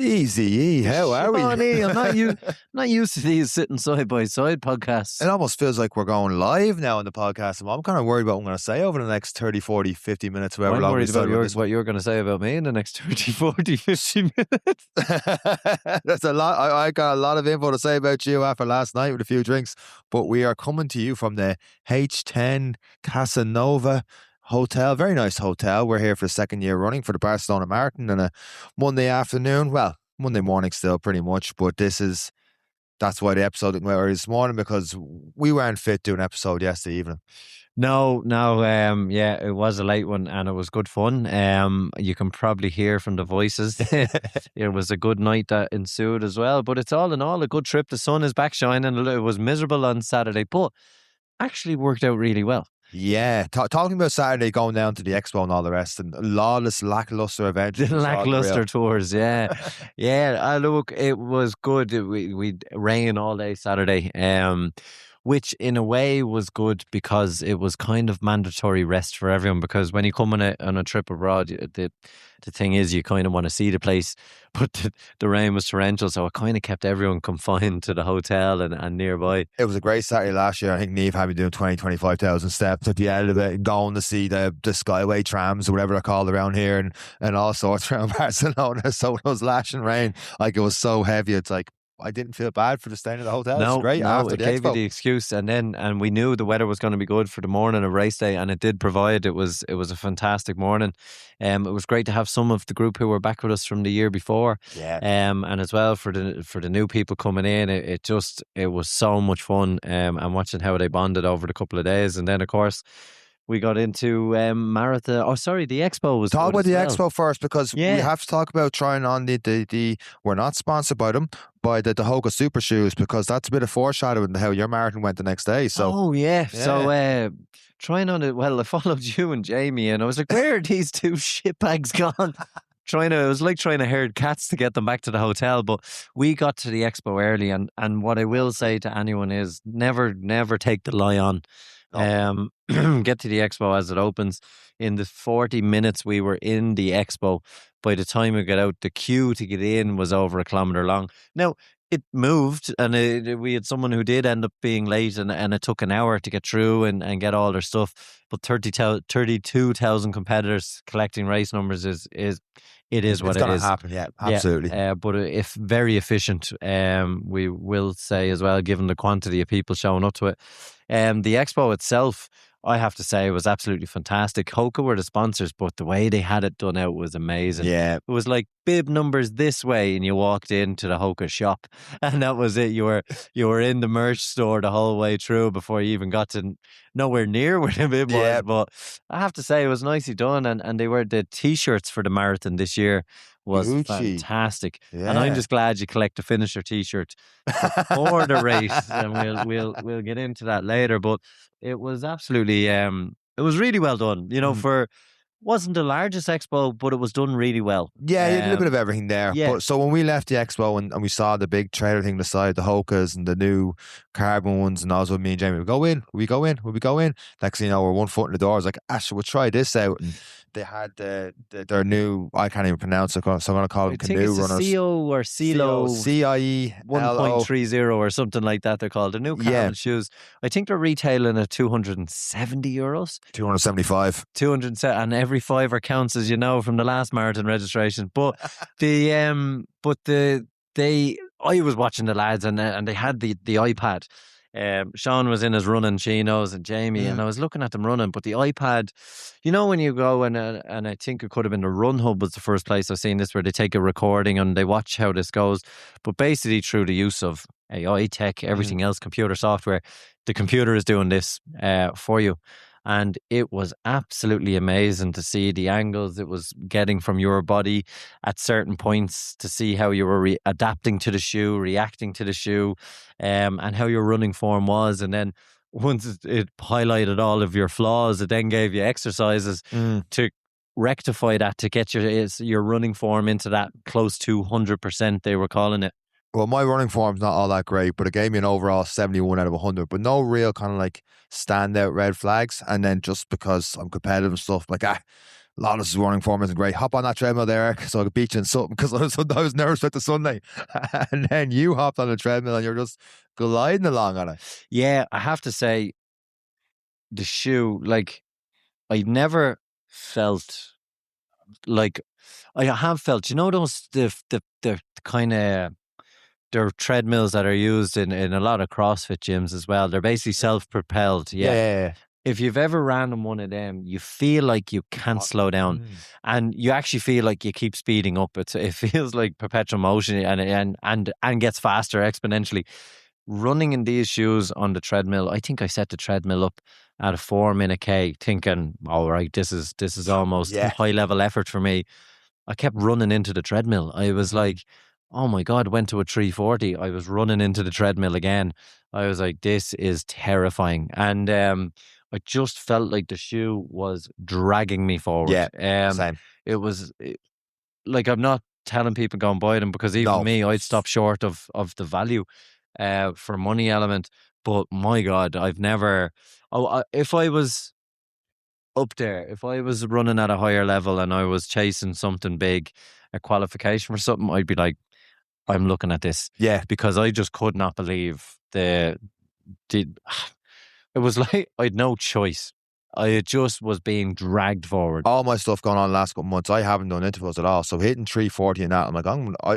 Easy, how are we? Shawnee, I'm not used to these sitting side by side podcasts. It almost feels like we're going live now on the podcast. I'm kind of worried about what I'm going to say over the next 30, 40, 50 minutes, however I'm long we worried decide about this. what you're going to say about me in the next 30, 40, 50 minutes. That's a lot. I got a lot of info to say about you after last night with a few drinks, but we are coming to you from the H10 Casanova Hotel. Very nice hotel. We're here for the second year running for the Barcelona Marathon on a Monday afternoon. Well, Monday morning still pretty much, but that's why the episode didn't go early this morning, because we weren't fit to do an episode yesterday evening. No, yeah, it was a late one and it was good fun. You can probably hear from the voices. It was a good night that ensued as well, but it's all in all a good trip. The sun is back shining. It was miserable on Saturday, but actually worked out really well. Yeah, talking about Saturday going down to the Expo and all the rest, and lawless, lackluster event. Lackluster tours, yeah. Yeah, look, it was good. We rain all day Saturday, which in a way was good because it was kind of mandatory rest for everyone, because when you come on a trip abroad, the thing is you kind of want to see the place, but the rain was torrential, so it kind of kept everyone confined to the hotel and nearby. It was a great Saturday last year. I think Niamh had me doing 20, 25,000 steps at the end of it, going to see the Skyway trams or whatever they're called around here, and all sorts around Barcelona. So it was lashing rain, like it was so heavy. It's like, I didn't feel bad for the staying at the hotel. No, it was great after it the gave Expo. you the excuse, and we knew the weather was going to be good for the morning of race day, and it did provide. It was a fantastic morning. It was great to have some of the group who were back with us from the year before. Yeah. And as well for the new people coming in, it was so much fun. And watching how they bonded over the couple of days, and then of course we got into marathon. Oh, sorry, the Expo was. Talk about the well. Expo first, because we have to talk about trying on the we're not sponsored by them, by the Hoka Super Shoes, because that's a bit of foreshadowing how your marathon went the next day. So so trying on it. Well, I followed you and Jamie, and I was like, where are these two shitbags gone? It was like trying to herd cats to get them back to the hotel. But we got to the Expo early, and what I will say to anyone is never take the lie on. Get to the Expo as it opens. In the 40 minutes we were in the Expo, by the time we got out, the queue to get in was over a kilometre long. Now, it moved, and we had someone who did end up being late, and it took an hour to get through and get all their stuff. But 32,000 competitors collecting race numbers is what it is. It's going to happen, yeah, absolutely. But if very efficient, we will say as well, given the quantity of people showing up to it. The Expo itself, I have to say, was absolutely fantastic. Hoka were the sponsors, but the way they had it done out was amazing. Yeah. It was like bib numbers this way, and you walked into the Hoka shop, and that was it. You were in the merch store the whole way through before you even got to nowhere near where the bib was. But I have to say, it was nicely done, and they were the T-shirts for the marathon this year was Gucci. Fantastic. Yeah. And I'm just glad you collect a finisher T-shirt for the race, and we'll get into that later. But it was absolutely it was really well done. Wasn't the largest Expo, but it was done really well. Yeah, you had a little bit of everything there. yeah. But so when we left the Expo and we saw the big trailer thing beside the Hokas and the new carbon ones, and also me and Jamie, we go in. Next thing you know, we're 1 foot in the door. I was like, Ash, we'll try this out. And they had their new, I can't even pronounce it, so I'm going to call them canoe runners. CO or CILO. CIE 1.30 or something like that they're called. The new carbon shoes. I think they're retailing at €270. 275. 270, and every fiver counts, as you know from the last marathon registration. But I was watching the lads, and they had the iPad. Seán was in his running chinos and Jamie, and I was looking at them running, but the iPad, when you go and I think it could have been the Run Hub was the first place I've seen this, where they take a recording and they watch how this goes, but basically through the use of AI tech, everything else, computer software, the computer is doing this for you. And it was absolutely amazing to see the angles it was getting from your body at certain points, to see how you were adapting to the shoe, reacting to the shoe, and how your running form was. And then once it highlighted all of your flaws, it then gave you exercises to rectify that, to get your running form into that close to 100%, they were calling it. Well, my running form's not all that great, but it gave me an overall 71 out of 100, but no real kind of like standout red flags. And then just because I'm competitive and stuff, like, a lot of this running form isn't great. Hop on that treadmill there so I could beat you in something because I was nervous about the Sunday. And then you hopped on the treadmill and you're just gliding along on it. Yeah, I have to say, the shoe, like, I never felt like I have felt, those the kind of, they're treadmills that are used in a lot of CrossFit gyms as well. They're basically self-propelled. Yeah. Yeah. If you've ever ran on one of them, you feel like you can't slow down, and you actually feel like you keep speeding up. It feels like perpetual motion, and gets faster exponentially. Running in these shoes on the treadmill, I think I set the treadmill up at a 4-minute K, thinking, all right, this is almost high level effort for me. I kept running into the treadmill. I was like, oh my God, went to a 340. I was running into the treadmill again. I was like, this is terrifying. And I just felt like the shoe was dragging me forward. Yeah, same. It was like, I'm not telling people go and buy them, because even me, I'd stop short of the value for money element. But my God, I've never, if I was up there, if I was running at a higher level and I was chasing something big, a qualification for something, I'd be like, I'm looking at this. Yeah. Because I just could not believe it was like I'd no choice. I just was being dragged forward. All my stuff going on the last couple months, I haven't done intervals at all. So hitting 340 and that, I'm like,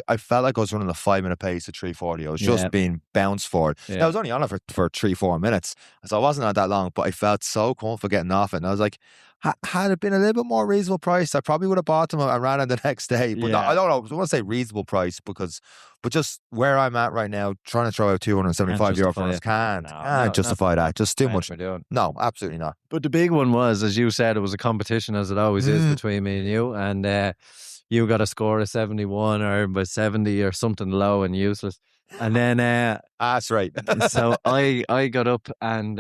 I felt like I was running a 5-minute pace at 340. I was just being bounced forward. I was only on it for 3-4 minutes. So I wasn't on that long, but I felt so comfortable getting off it. And I was like, had it been a little bit more reasonable price, I probably would have bought them and ran it the next day. But I don't know, I want to say reasonable price but just where I'm at right now, trying to throw out €275 for us can't justify that. Just too much. No, absolutely not. But the big one was, as you said, it was a competition, as it always is between me and you. And you got a score of 71 or by 70 or something low and useless. And then that's right. So I got up and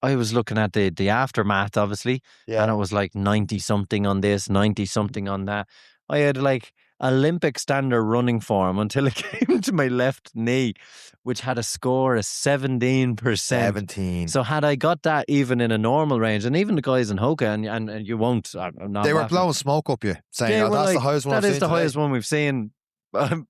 I was looking at the aftermath, obviously, and it was like 90 something on this, 90 something on that. I had like Olympic standard running form until it came to my left knee, which had a score of 17%. 17. So had I got that even in a normal range, and even the guys in Hoka, and you won't, I'm not they were laughing. blowing smoke up you, saying, that's the highest one I've seen. That is the highest one we've seen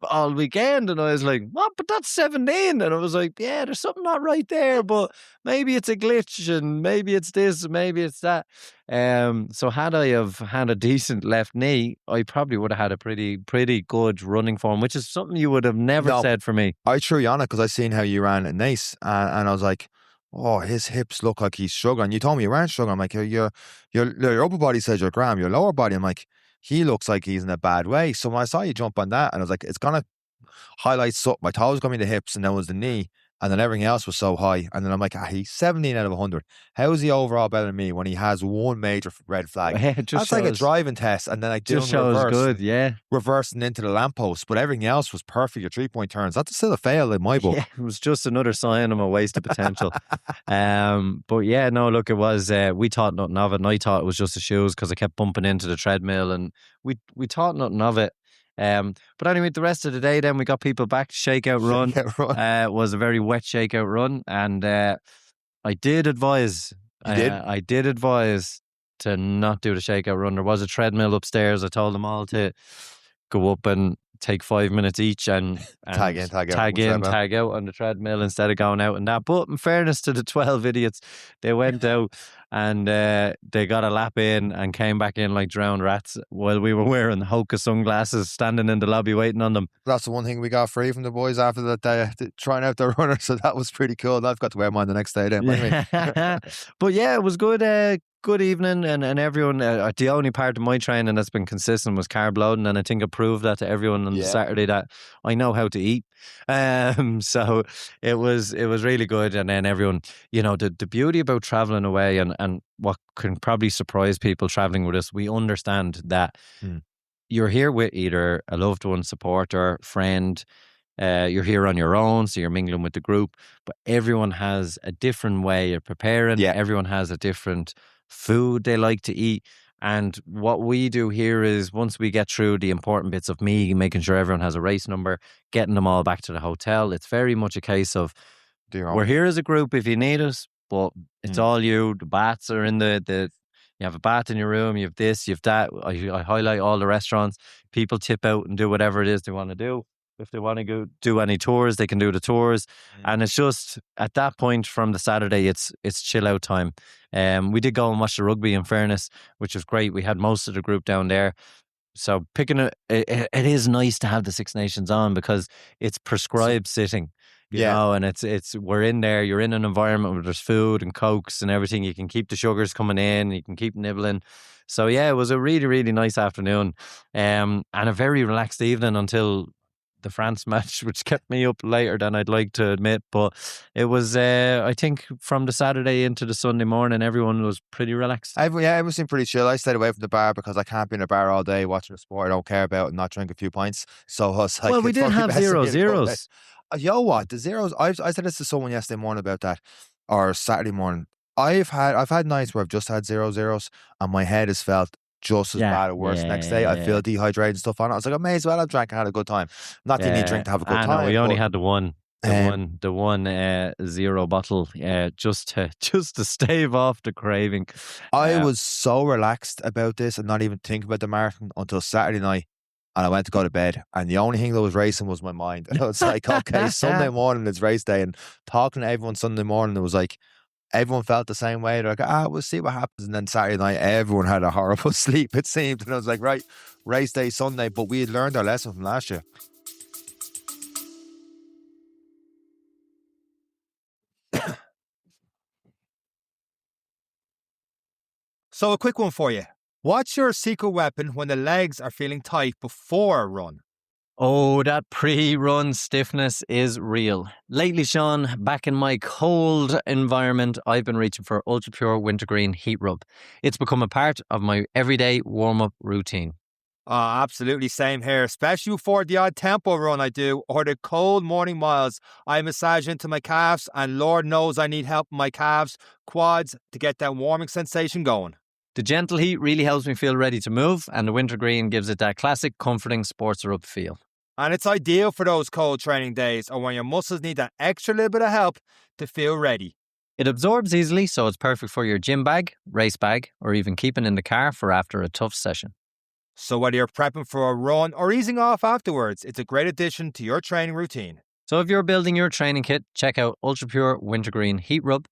all weekend. And I was like, what? But that's 17. And I was like, yeah, there's something not right there, but maybe it's a glitch, and maybe it's this, maybe it's that. So had I have had a decent left knee, I probably would have had a pretty good running form, which is something you would have never said for me. I threw you on it because I seen how you ran at Nice, and I was like, oh, his hips look like he's struggling. You told me you weren't struggling. I'm like, your upper body says you're grand, your lower body, I'm like, he looks like he's in a bad way. So when I saw you jump on that, and I was like, it's going to highlight something. I thought it was going to be the hips, and then it was the knee, and then everything else was so high. And then I'm like, he's 17 out of 100. How is he overall better than me when he has one major red flag? That's like a driving test. And then I do reverse, good, reversing into the lamppost, but everything else was perfect. Your 3-point turns. That's still a fail in my book. Yeah, it was just another sign of a wasted potential. But yeah, no, look, it was, we thought nothing of it, and I thought it was just the shoes because I kept bumping into the treadmill, and we thought nothing of it. But anyway, the rest of the day, then we got people back to ShakeOut run. It was a very wet ShakeOut run, and I did advise. I did advise to not do the ShakeOut run. There was a treadmill upstairs. I told them all to go up and take 5 minutes each and tag in, tag out on the treadmill instead of going out and that. But in fairness to the 12 idiots, they went out and they got a lap in and came back in like drowned rats while we were wearing Hoka sunglasses, standing in the lobby waiting on them. That's the one thing we got free from the boys after that day, trying out their runner. So that was pretty cool. I've got to wear mine the next day then. But yeah, it was good. Good evening, and everyone. The only part of my training that's been consistent was carb loading, and I think I proved that to everyone on the Saturday that I know how to eat. So it was really good. And then everyone, the beauty about traveling away, and what can probably surprise people traveling with us, we understand that you're here with either a loved one, supporter, friend. You're here on your own, so you're mingling with the group, but everyone has a different way of preparing. Everyone has a different food they like to eat. And what we do here is, once we get through the important bits of me making sure everyone has a race number, getting them all back to the hotel, it's very much a case of we're here as a group if you need us, but it's all you. The bats are in the You have a bath in your room. You have this. You have that. I highlight all the restaurants. People tip out and do whatever it is they want to do. If they want to go do any tours, they can do the tours. And it's just at that point from the Saturday, it's chill out time. We did go and watch the rugby, in fairness, which was great. We had most of the group down there. So picking it is nice to have the Six Nations on because it's prescribed sitting, you know, and it's we're in there. You're in an environment where there's food and cokes and everything. You can keep the sugars coming in. You can keep nibbling. So yeah, it was a really, really nice afternoon, and a very relaxed evening until the France match, which kept me up later than I'd like to admit. But it was, I think, from the Saturday into the Sunday morning, everyone was pretty relaxed. Everyone seemed pretty chill. I stayed away from the bar because I can't be in a bar all day watching a sport I don't care about and not drink a few pints. So I was like, well, we did have 0-0s. You know what? The zeros. I said this to someone yesterday morning about that, or Saturday morning. I've had nights where I've just had 0-0s and my head has felt just as bad or worse. Next day, I feel dehydrated and stuff on it. I was like, I may as well have drank and had a good time. Not that you need drink to have a good time. No, we only had the one 0 bottle, just to stave off the craving. I was so relaxed about this and not even thinking about the marathon until Saturday night. And I went to go to bed, and the only thing that was racing was my mind. And I was like, okay, Sunday morning it's race day, and talking to everyone Sunday morning, it was like everyone felt the same way. They're like, we'll see what happens. And then Saturday night, everyone had a horrible sleep, it seemed. And I was like, right, race day Sunday. But we had learned our lesson from last year. So a quick one for you. What's your secret weapon when the legs are feeling tight before a run? Oh, that pre-run stiffness is real. Lately, Seán, back in my cold environment, I've been reaching for Ultra Pure Wintergreen Heat Rub. It's become a part of my everyday warm-up routine. Oh, absolutely same here, especially for the odd tempo run I do or the cold morning miles. I massage into my calves, and Lord knows I need help in my calves, quads to get that warming sensation going. The gentle heat really helps me feel ready to move, and the wintergreen gives it that classic comforting sports rub feel. And it's ideal for those cold training days or when your muscles need that extra little bit of help to feel ready. It absorbs easily, so it's perfect for your gym bag, race bag, or even keeping in the car for after a tough session. So whether you're prepping for a run or easing off afterwards, it's a great addition to your training routine. So if you're building your training kit, check out Ultra Pure Wintergreen Heat Rub.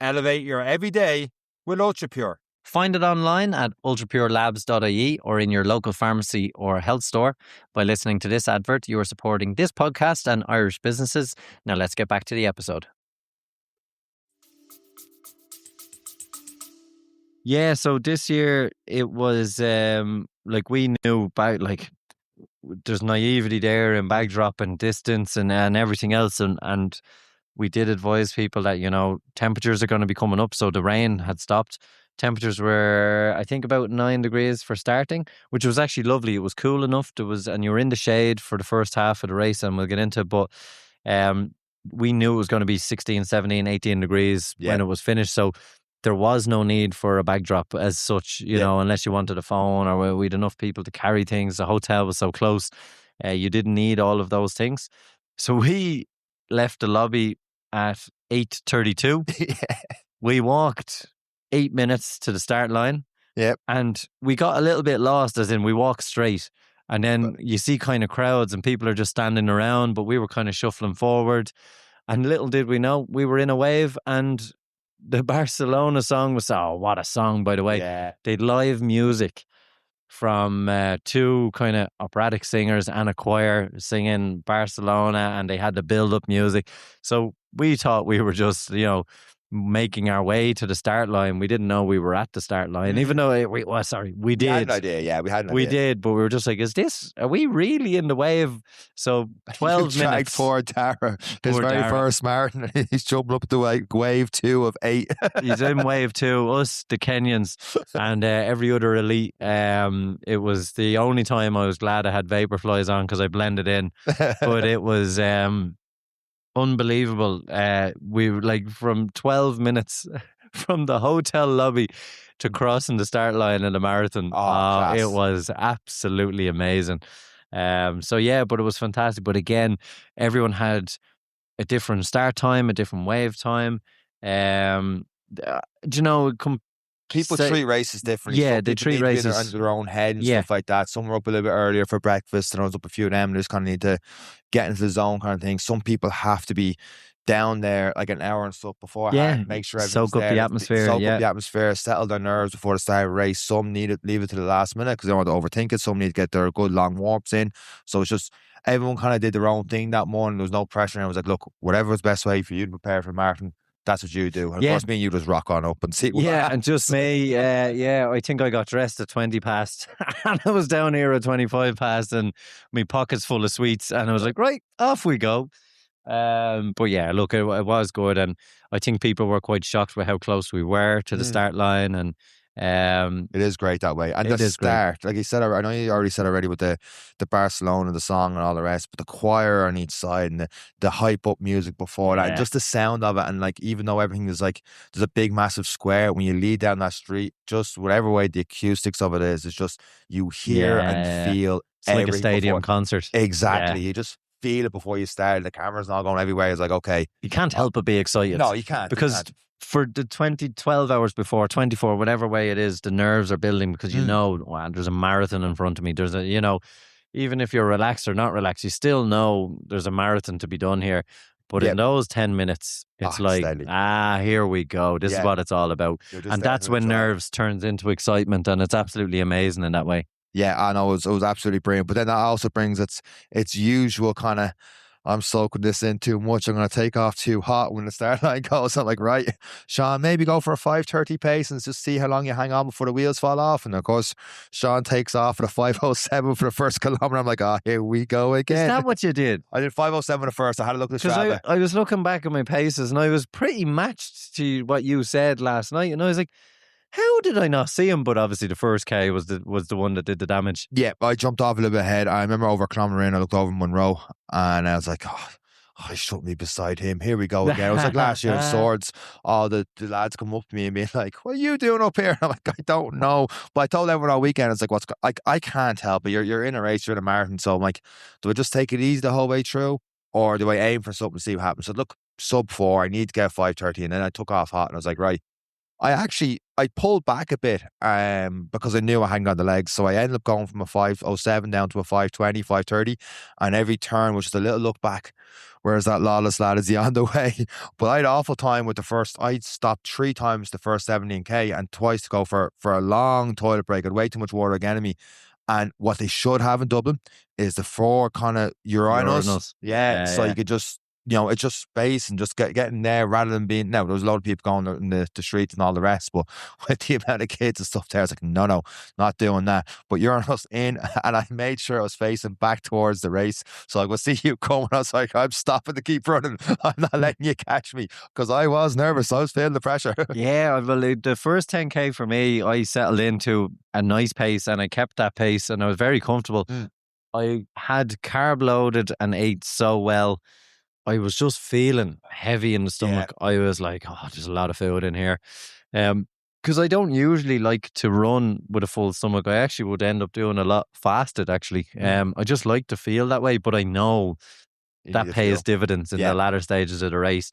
Elevate your everyday with Ultra Pure. Find it online at ultrapurelabs.ie or in your local pharmacy or health store. By listening to this advert, you are supporting this podcast and Irish businesses. Now let's get back to the episode. Yeah, so this year it was like we knew about like there's naivety there in bag drop and distance and everything else, and we did advise people that, you know, temperatures are going to be coming up. So the rain had stopped. Temperatures were, I think, about 9 degrees for starting, which was actually lovely. It was cool enough. And you were in the shade for the first half of the race, and we'll get into it. But we knew it was going to be 16, 17, 18 degrees when it was finished. So there was no need for a bag drop as such, you know, unless you wanted a phone or we had enough people to carry things. The hotel was so close. You didn't need all of those things. So we left the lobby at 8:32. We walked 8 minutes to the start line. And we got a little bit lost, as in we walked straight. And then you see kind of crowds and people are just standing around, but we were kind of shuffling forward. And little did we know, we were in a wave, and the Barcelona song was, oh, what a song, by the way. They'd live music from two kind of operatic singers and a choir singing Barcelona, and they had the build-up music. So we thought we were just, you know, making our way to the start line. We didn't know we were at the start line, even though we did. We had an idea, we had an idea. We did, but we were just like, are we really in the wave? So 12 minutes. For Tara, his very first marathon, he's jumping up to wave 2 of 8. He's in wave 2, us, the Kenyans, and every other elite. It was the only time I was glad I had Vaporflies on because I blended in, but it was unbelievable. We were like from 12 minutes from the hotel lobby to crossing the start line in the marathon. It was absolutely amazing. So yeah, but it was fantastic. But again, everyone had a different start time, a different wave time. Do you know, people treat races differently. Yeah, Some they people treat need to be races. under their own head and stuff like that. Some were up a little bit earlier for breakfast, and I was up a few of them. They just kind of need to get into the zone kind of thing. Some people have to be down there like an hour and stuff beforehand, make sure everything's soak up there, the atmosphere. soak up the atmosphere, settle their nerves before the start of the race. Some need it, leave it to the last minute because they don't want to overthink it. Some need to get their good long warm-ups in. So it's just everyone kind of did their own thing that morning. There was no pressure. And I was like, look, whatever's the best way for you to prepare for a marathon, that's what you do. And of course, me and you just rock on up and see what happens. And just me, I think I got dressed at 20 past and I was down here at 25 past and my pockets full of sweets and I was like, right, off we go. But yeah, look, it was good, and I think people were quite shocked with how close we were to the start line, and it is great that way. And the start, like you said, I know you already said already with the Barcelona, the song and all the rest, but the choir on each side and the hype up music before that, and just the sound of it, and like even though everything is like there's a big massive square, when you lead down that street, just whatever way the acoustics of it is, it's just you hear and feel. It's like a stadium concert. Exactly. You just feel it before you start. The camera's not going everywhere. It's like, okay. You can't help but be excited. No, you can't. Because for the 12 hours before, 24, whatever way it is, the nerves are building because you know, wow, there's a marathon in front of me. There's even if you're relaxed or not relaxed, you still know there's a marathon to be done here. But in those 10 minutes, it's like, here we go. This is what it's all about. And that's when nerves turns into excitement, and it's absolutely amazing in that way. Yeah, I know it was absolutely brilliant. But then that also brings its usual kind of, I'm soaking this in too much. I'm going to take off too hot when the start line goes. I'm like, right, Seán, maybe go for a 5:30 pace and just see how long you hang on before the wheels fall off. And of course, Seán takes off at a 5:07 for the first kilometre. I'm like, here we go again. Is that what you did? I did 5:07 at first. I had a look at the Strava. I was looking back at my paces and I was pretty matched to what you said last night. And I was like, how did I not see him? But obviously the first K was the one that did the damage. Yeah, I jumped off a little bit ahead. I remember over a kilometre in, I looked over Munro and I was like, I shouldn't be beside him. Here we go again. It was like last year in Swords. All the lads come up to me and be like, what are you doing up here? And I'm like, I don't know. But I told everyone all weekend, it's like, I can't help it. You're in a race, you're in a marathon. So I'm like, do I just take it easy the whole way through? Or do I aim for something and see what happens? So look, sub 4, I need to get 5:30. And then I took off hot and I was like, right. I pulled back a bit because I knew I hadn't got the legs. So I ended up going from a 5:07 down to a 5:20, 5:30. And every turn was just a little look back. Whereas that lawless lad is on the way. But I had awful time with the first. I stopped 3 times the first 17K and twice to go for a long toilet break. I had way too much water again in me. And what they should have in Dublin is the 4 kind of urinals. Yeah, so you could just, it's just space and just get in there rather than being. Now, there was a lot of people going in the streets and all the rest, but with the amount of kids and stuff there, I was like, no, not doing that. But urinals in, and I made sure I was facing back towards the race. So I would see you coming. I was like, I'm stopping to keep running. I'm not letting you catch me because I was nervous. I was feeling the pressure. Yeah, well, the first 10K for me, I settled into a nice pace and I kept that pace and I was very comfortable. I had carb loaded and ate so well. I was just feeling heavy in the stomach. I was like, there's a lot of food in here. Because I don't usually like to run with a full stomach. I actually would end up doing a lot fasted, actually. I just like to feel that way, but I know that pays dividends in the latter stages of the race.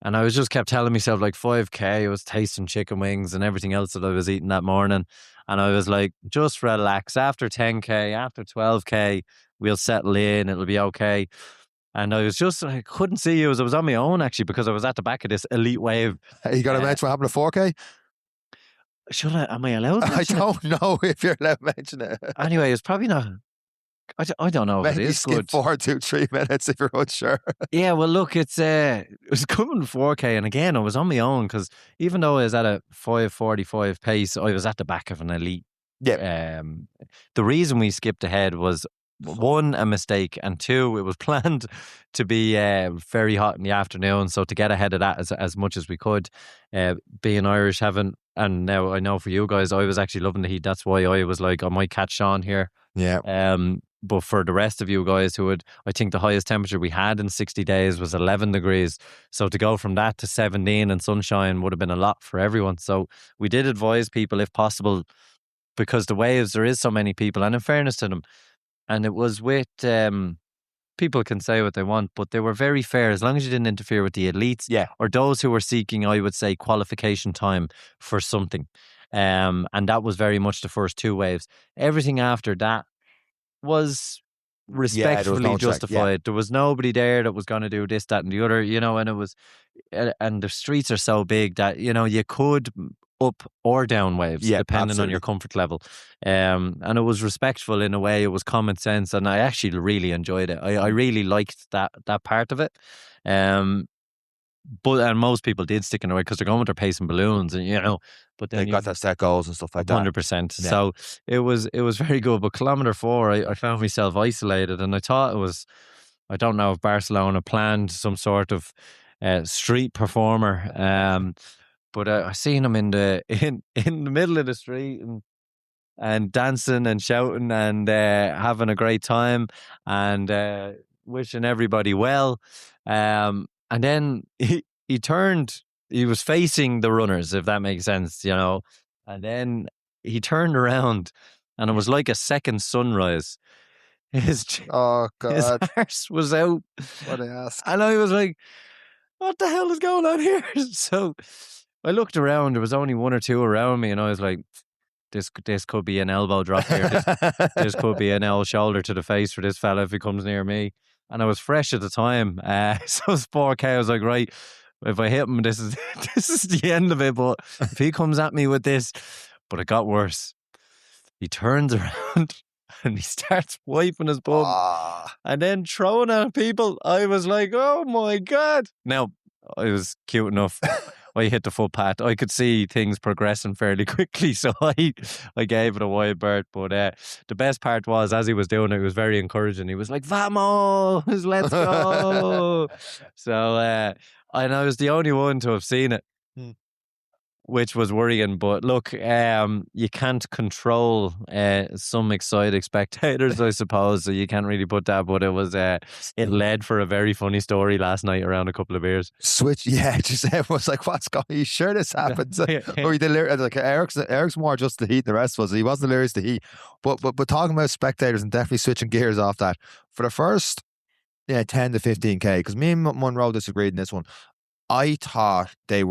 And I was just kept telling myself, like 5K, I was tasting chicken wings and everything else that I was eating that morning. And I was like, just relax. After 10K, after 12K, we'll settle in. It'll be okay. And I couldn't see you as I was on my own, actually, because I was at the back of this elite wave. You got to mention what happened to 4K? Am I allowed to mention I don't know if you're allowed to mention it. Anyway, it's probably not. I don't know if Maybe it is skip good. 4 to 3 minutes if you're unsure. Yeah, well, look, it was coming 4K. And again, I was on my own because even though I was at a 5:45 pace, I was at the back of an elite. Yeah. The reason we skipped ahead was, 1, a mistake, and 2, it was planned to be very hot in the afternoon. So to get ahead of that as much as we could, being Irish, and now I know for you guys, I was actually loving the heat. That's why I was like, I might catch Seán here. Yeah. But for the rest of you guys I think the highest temperature we had in 60 days was 11 degrees. So to go from that to 17 and sunshine would have been a lot for everyone. So we did advise people, if possible, because the waves, there is so many people, and in fairness to them, and it was with, people can say what they want, but they were very fair as long as you didn't interfere with the elites or those who were seeking, I would say, qualification time for something. And that was very much the first 2 waves. Everything after that was respectfully no check, justified. There was nobody there that was going to do this, that, and the other, and it was, and the streets are so big that, you could up or down waves, depending on your comfort level. And it was respectful in a way. It was common sense, and I actually really enjoyed it. I really liked that part of it. And most people did stick in the way because they're going with their pace and balloons, and but then they got to set goals and stuff like that. 100%. So it was very good. But kilometer 4, I found myself isolated, and I thought it was, I don't know if Barcelona planned some sort of street performer, but I seen him in the middle of the street and dancing and shouting and having a great time and wishing everybody well. And then he turned, he was facing the runners, if that makes sense, and then he turned around and it was like a second sunrise. His arse was out. What I ask. And I was like, what the hell is going on here? So I looked around, there was only 1 or 2 around me, and I was like, this could be an elbow drop here. This could be an L shoulder to the face for this fella if he comes near me. And I was fresh at the time. So it was 4K. I was like, right, if I hit him, this is the end of it. But if he comes at me with this, but it got worse. He turns around and he starts wiping his bum and then throwing at people. I was like, oh my God. Now, I was cute enough. I hit the footpath. I could see things progressing fairly quickly, so I gave it a wide berth. But the best part was, as he was doing it, was very encouraging. He was like, "Vamos, let's go!" So, and I was the only one to have seen it, which was worrying. But look, you can't control some excited spectators, I suppose, so you can't really put that. But it was it led for a very funny story last night around a couple of beers. Just everyone's like, what's going on? Are you sure this happens? Or he delirious? Like Eric's more just the heat, the rest was he wasn't delirious to heat. But talking about spectators and definitely switching gears off that, for the first 10 to 15K, because me and Munro disagreed in this one. I thought they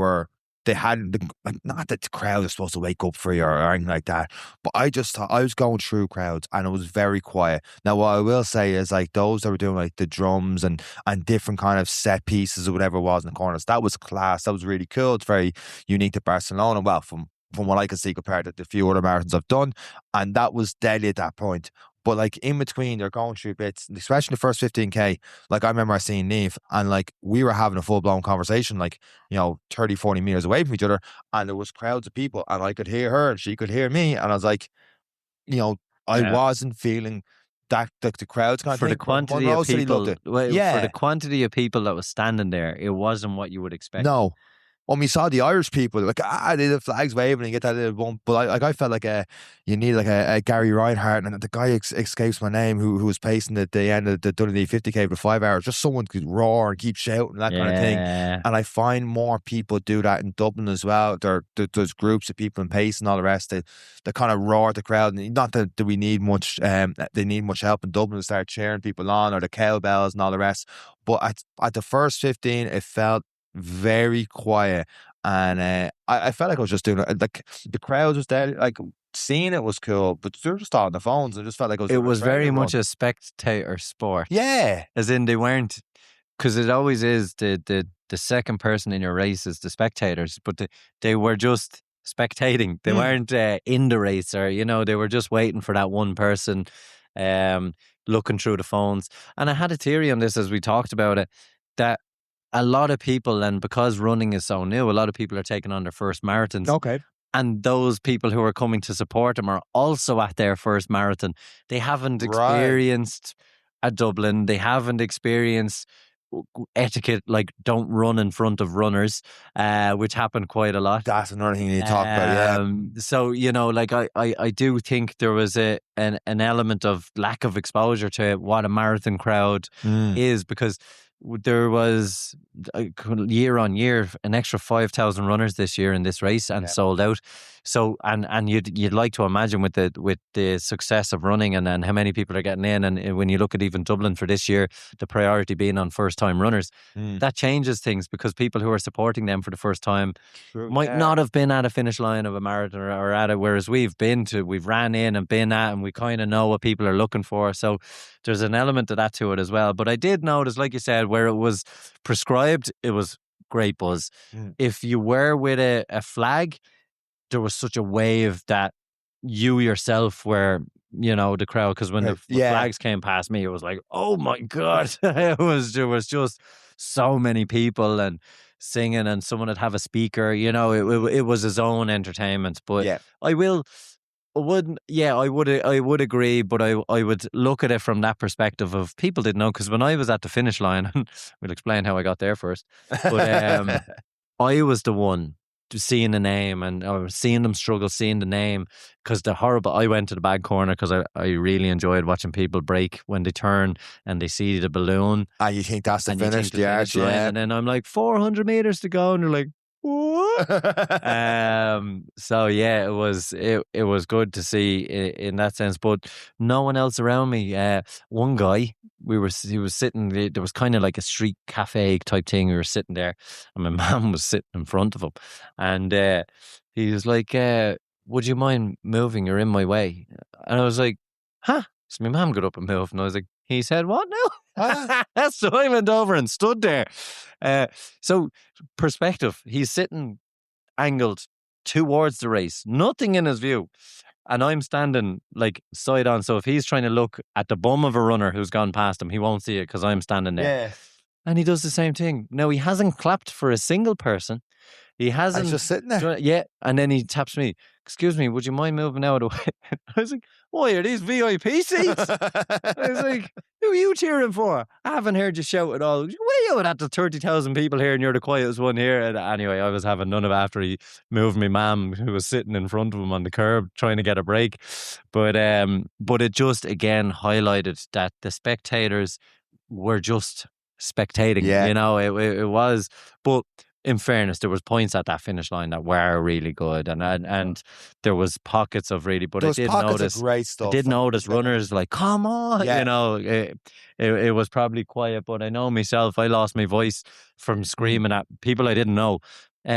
hadn't, not that the crowd is supposed to wake up for you or anything like that, but I just thought, I was going through crowds and it was very quiet. Now, what I will say is, like, those that were doing like the drums and different kind of set pieces or whatever it was in the corners, that was class. That was really cool. It's very unique to Barcelona. Well, from what I can see compared to the few other marathons I've done, and that was deadly at that point. But like in between, they're going through bits, especially the first 15K. Like I remember seeing Neve and like we were having a full blown conversation, like, 30, 40 meters away from each other. And there was crowds of people and I could hear her and she could hear me. And I was like, I wasn't feeling that the crowds kind of for the quantity of people. For the quantity of people that was standing there, it wasn't what you would expect. No. When we saw the Irish people, like, they did the flags waving and you get that little bump. But I felt like you need like a Gary Reinhardt, and the guy escapes my name who was pacing at the end of the Dundee 50K for 5 hours. Just someone could roar and keep shouting, that kind of thing. And I find more people do that in Dublin as well. There's groups of people in pace and all the rest. They kind of roar at the crowd. And not that we need much, they need much help in Dublin to start cheering people on, or the cowbells and all the rest. But at the first 15, it felt very quiet, and I felt like I was just doing it. Like the crowd was there, like seeing it was cool, but they're just on the phones. I just felt like it was very much a spectator sport. Yeah, as in they weren't, because it always is the second person in your race is the spectators, but they were just spectating. They weren't in the race, or they were just waiting for that one person, looking through the phones. And I had a theory on this as we talked about it, that a lot of people, and because running is so new, a lot of people are taking on their first marathons. Okay. And those people who are coming to support them are also at their first marathon. They haven't experienced a Dublin. They haven't experienced etiquette, like don't run in front of runners, which happened quite a lot. That's another thing you need to talk about, So, like I do think there was an element of lack of exposure to what a marathon crowd is, because there was year on year an extra 5,000 runners this year in this race and sold out. So and you'd like to imagine with the success of running and then how many people are getting in, and when you look at even Dublin for this year, the priority being on first time runners, that changes things because people who are supporting them for the first time might not have been at a finish line of a marathon or at it, whereas we've ran in and been at, and we kind of know what people are looking for. So there's an element of that to it as well. But I did notice, like you said, where it was prescribed, it was great buzz. If you were with a flag, there was such a wave that you yourself were, the crowd, because when the flags came past me, it was like, oh my God, there was just so many people and singing, and someone would have a speaker, it was his own entertainment. But I would agree, but I would look at it from that perspective of people didn't know, because when I was at the finish line, we'll explain how I got there first, but I was the one seeing the name, and I was seeing them struggle, seeing the name, because I went to the back corner because I really enjoyed watching people break when they turn and they see the balloon. And you think that's the finish line, and then I'm like, 400 meters to go, and they're like, what? So yeah, it was good to see in that sense, but no one else around me. One guy, he was sitting, there was kind of like a street cafe type thing. We were sitting there, and my mum was sitting in front of him, and he was like, would you mind moving? You're in my way. And I was like, huh? So my mum got up and moved, and I was like, he said what now? So I went over and stood there. So perspective, he's sitting angled towards the race, nothing in his view, and I'm standing like side on. So if he's trying to look at the bum of a runner who's gone past him, he won't see it because I'm standing there. And he does the same thing. Now, he hasn't clapped for a single person. He hasn't. He's just sitting there. Yeah, and then he taps me. Excuse me, would you mind moving out of the way? I was like, why are these VIP seats? I was like, who are you cheering for? I haven't heard you shout at all. Were you at the 30,000 people here and you're the quietest one here? And anyway, I was having none of it after he moved my mum, who was sitting in front of him on the curb trying to get a break. But it just again highlighted that the spectators were just spectating. It was. But in fairness, there was points at that finish line that were really good, and there was pockets of really. But I did notice great stuff. I did notice runners like, come on, it was probably quiet. But I know myself, I lost my voice from screaming at people I didn't know,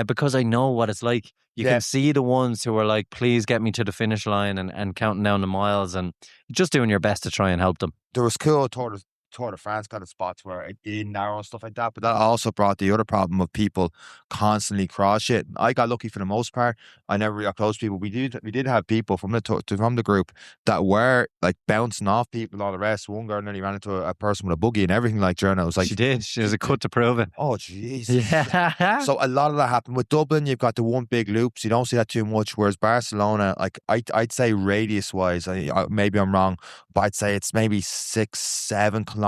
because I know what it's like. You can see the ones who are like, please get me to the finish line, and counting down the miles and just doing your best to try and help them. There was cool Tour de France kind of spots where it did narrow and stuff like that, but that also brought the other problem of people constantly cross shit. I got lucky for the most part. I never really got close to people. We did have people from the group that were like bouncing off people and all the rest. One girl nearly ran into a person with a buggy and everything like during it. Was like, she did. She was a cut to prove it. Oh Jesus! Yeah. So a lot of that happened with Dublin. You've got the one big loop, so you don't see that too much. Whereas Barcelona, like I'd say radius wise, maybe I'm wrong, but I'd say it's maybe 6-7 kilometers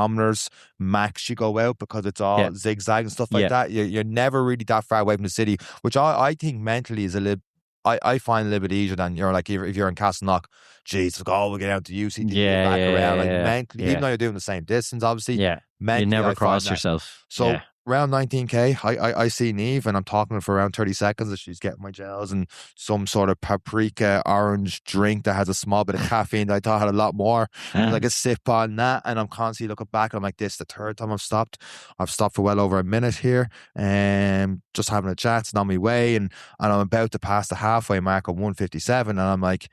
max you go out, because it's all zigzag and stuff like that. You're never really that far away from the city, which I think mentally is a little. I find a little bit easier than you're like if you're in Castleknock, geez, we'll get out to UCD, back around. Like mentally, even though you're doing the same distance, obviously, mentally, you never cross yourself. So around 19k, I see Neve, and I'm talking to her for around 30 seconds as she's getting my gels and some sort of paprika orange drink that has a small bit of caffeine that I thought had a lot more. Like a sip on that, and I'm constantly looking back. I'm like, this is the third time I've stopped. I've stopped for well over a minute here, and just having a chat. It's on my way, and I'm about to pass the halfway mark of 157, and I'm like,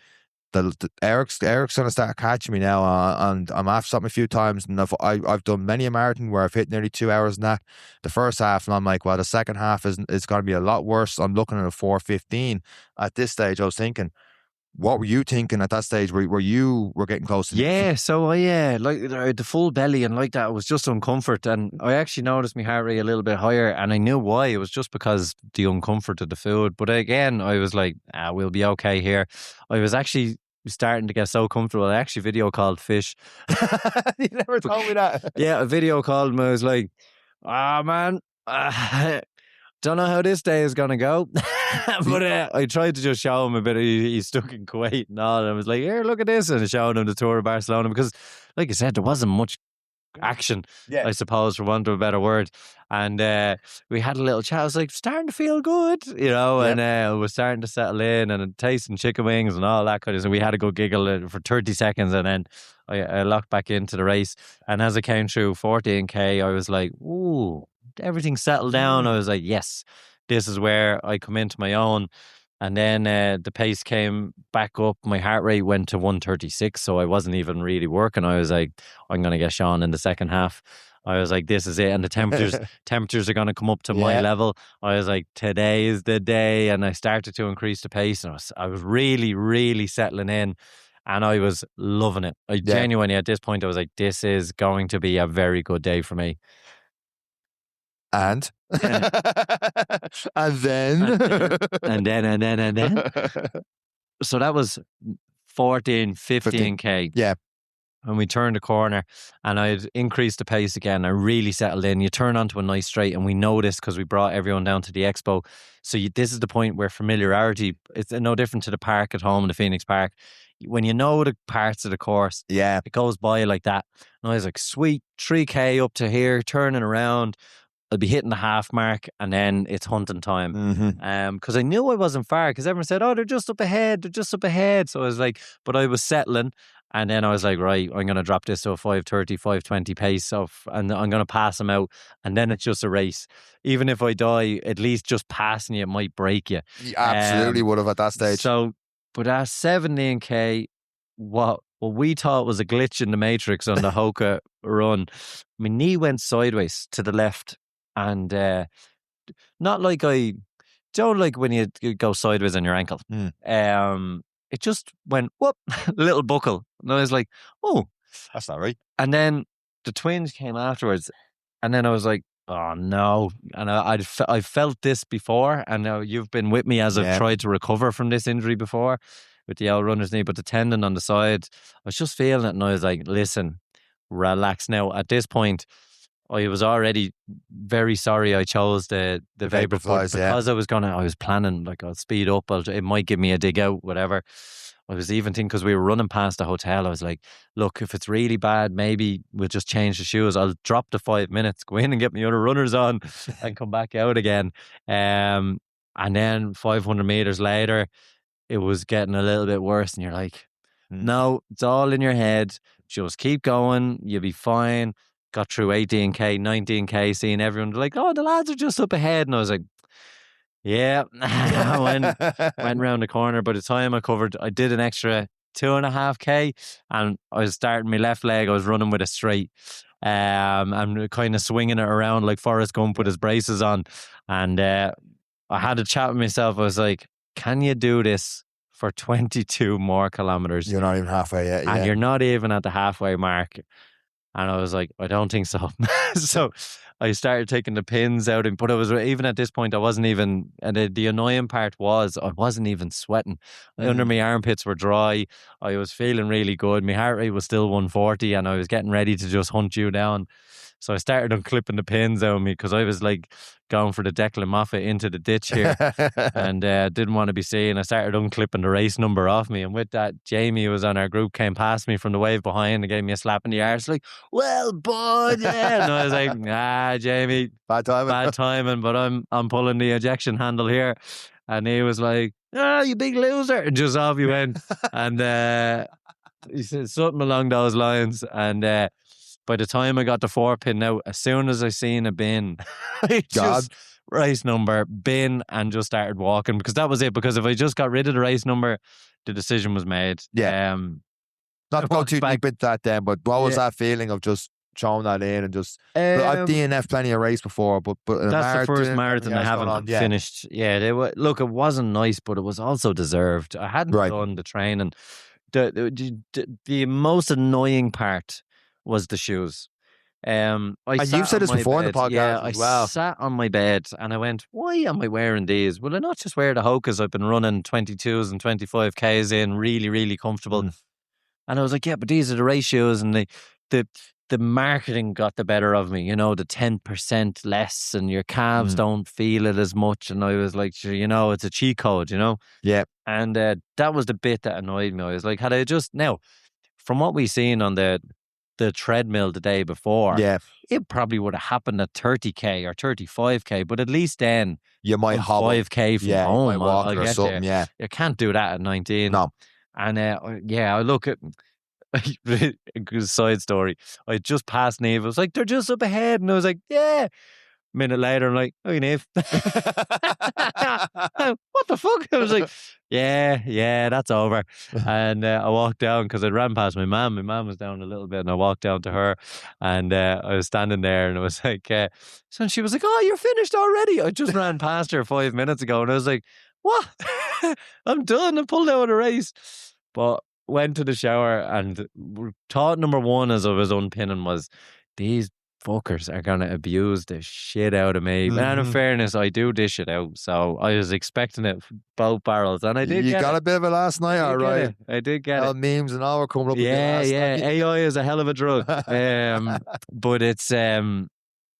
Eric's going to start catching me now, and I'm after something a few times, and I've done many a marathon where I've hit nearly 2 hours in that the first half, and I'm like, well, the second half is going to be a lot worse. I'm looking at a 4:15 at this stage. I was thinking, what were you thinking at that stage? Were you getting close to so I like the full belly and like that, it was just uncomfort, and I actually noticed my heart rate a little bit higher, and I knew why. It was just because the uncomfort of the food. But again, I was like, we'll be okay here. I was actually starting to get so comfortable. I actually video called Fish. You never told me that. Yeah, a video called him. I was like, man, don't know how this day is going to go. But I tried to just show him a bit. He's stuck in Kuwait and all. And I was like, here, look at this. And I showed him the tour of Barcelona, because, like I said, there wasn't much action, Yeah. I suppose, for want of a better word. And we had a little chat. I was like, starting to feel good, and I was starting to settle in and tasting chicken wings and all that kind of stuff. We had a good giggle for 30 seconds, and then I locked back into the race. And as I came through 14K, I was like, ooh, everything settled down. I was like, yes, this is where I come into my own. And then the pace came back up. My heart rate went to 136, so I wasn't even really working. I was like, I'm going to get Seán in the second half. I was like, this is it. And the temperatures are going to come up to my level. I was like, today is the day. And I started to increase the pace. And I was really, really settling in. And I was loving it. I genuinely, at this point, I was like, this is going to be a very good day for me. And then and then so that was 15K. Yeah. And we turned the corner and I'd increased the pace again. I really settled in. You turn onto a nice straight, and we know this because we brought everyone down to the Expo. So this is the point where familiarity, it's no different to the park at home in the Phoenix Park. When you know the parts of the course, it goes by like that. And I was like, sweet, 3K up to here, turning around. I'll be hitting the half mark, and then it's hunting time. Because I knew I wasn't far, because everyone said, oh, they're just up ahead. So I was like, but I was settling. And then I was like, right, I'm going to drop this to a 5:30, 5:20 pace and I'm going to pass them out. And then it's just a race. Even if I die, at least just passing you might break you. You absolutely would have at that stage. So, but at 17K, what we thought was a glitch in the matrix on the Hoka run, my knee went sideways to the left. And not like don't like when you go sideways on your ankle. It just went, whoop, little buckle. And I was like, oh. That's not right. And then the twins came afterwards. And then I was like, oh no. And I felt this before. And now you've been with me as I've tried to recover from this injury before with the old runner's knee. But the tendon on the side, I was just feeling it. And I was like, listen, relax now. At this point, I was already very sorry I chose the Vaporflies because I was planning, like, I'll speed up, it might give me a dig out, whatever. I was even thinking, because we were running past the hotel, I was like, look, if it's really bad, maybe we'll just change the shoes. I'll drop the 5 minutes, go in and get my other runners on and come back out again. And then 500 meters later, it was getting a little bit worse, and you're like, no, it's all in your head. Just keep going. You'll be fine. Got through 18K, 19K, seeing everyone like, oh, the lads are just up ahead. And I was like, yeah. I went round the corner. By the time I did an extra 2.5K, and I was starting my left leg. I was running with a straight. I'm kind of swinging it around like Forrest Gump with his braces on. And I had a chat with myself. I was like, can you do this for 22 more kilometers? You're not even halfway yet. And you're not even at the halfway mark. And I was like, I don't think so. So I started taking the pins out, but even at this point, I wasn't even, and the annoying part was I wasn't even sweating. Under my armpits were dry. I was feeling really good. My heart rate was still 140, and I was getting ready to just hunt you down. So I started unclipping the pins out of me, because I was like going for the Declan Moffat into the ditch here and didn't want to be seen. I started unclipping the race number off me, and with that, Jamie, who was on our group, came past me from the wave behind and gave me a slap in the arse, like, well, bud, yeah. And I was like, nah, Jamie, bad timing, but I'm pulling the ejection handle here. And he was like, oh, you big loser, and just off he went. And he said something along those lines. And by the time I got the 4 pin out, as soon as I seen a bin, I just race number, bin, and just started walking, because that was it. Because if I just got rid of the race number, the decision was made. Yeah. Not to go too deep into that then, but what was that feeling of just throwing that in and just... I've DNF'd plenty of race before, but that's the first marathon I haven't finished. Yeah, look, it wasn't nice, but it was also deserved. I hadn't done the training. The most annoying part was the shoes. And you've said this before in the podcast as well. I sat on my bed and I went, why am I wearing these? Will I not just wear the Hokas I've been running 22s and 25Ks in, really, really comfortable? And I was like, yeah, but these are the race shoes. And the marketing got the better of me, the 10% less, and your calves don't feel it as much. And I was like, it's a cheat code, Yeah. And that was the bit that annoyed me. I was like, had I just, now, from what we've seen on the the treadmill the day before, Yeah, it probably would have happened at 30k or 35k. But at least then you might I'm hobble. 5k from Yeah, you might home. walk I'll it or get something. there. Yeah, You can't do that at 19. no. And I look at a good side story. I just passed Neve. I was like, they're just up ahead, and I was like, yeah. Minute later, I'm like, oh, Neve. What the fuck? I was like, yeah, that's over. And I walked down because I ran past my mum. My mum was down a little bit, and I walked down to her, and I was standing there, and I was like, so and she was like, oh, you're finished already. I just ran past her 5 minutes ago, and I was like, what? I'm done. I pulled out of the race. But went to the shower, and thought number one as I was unpinning was, these fuckers are going to abuse the shit out of me. And in fairness, I do dish it out. So I was expecting it both barrels, and I did You get got it. a bit of it last night, all right. I did get All it. memes and all were coming up with it last night. AI is a hell of a drug. But it's that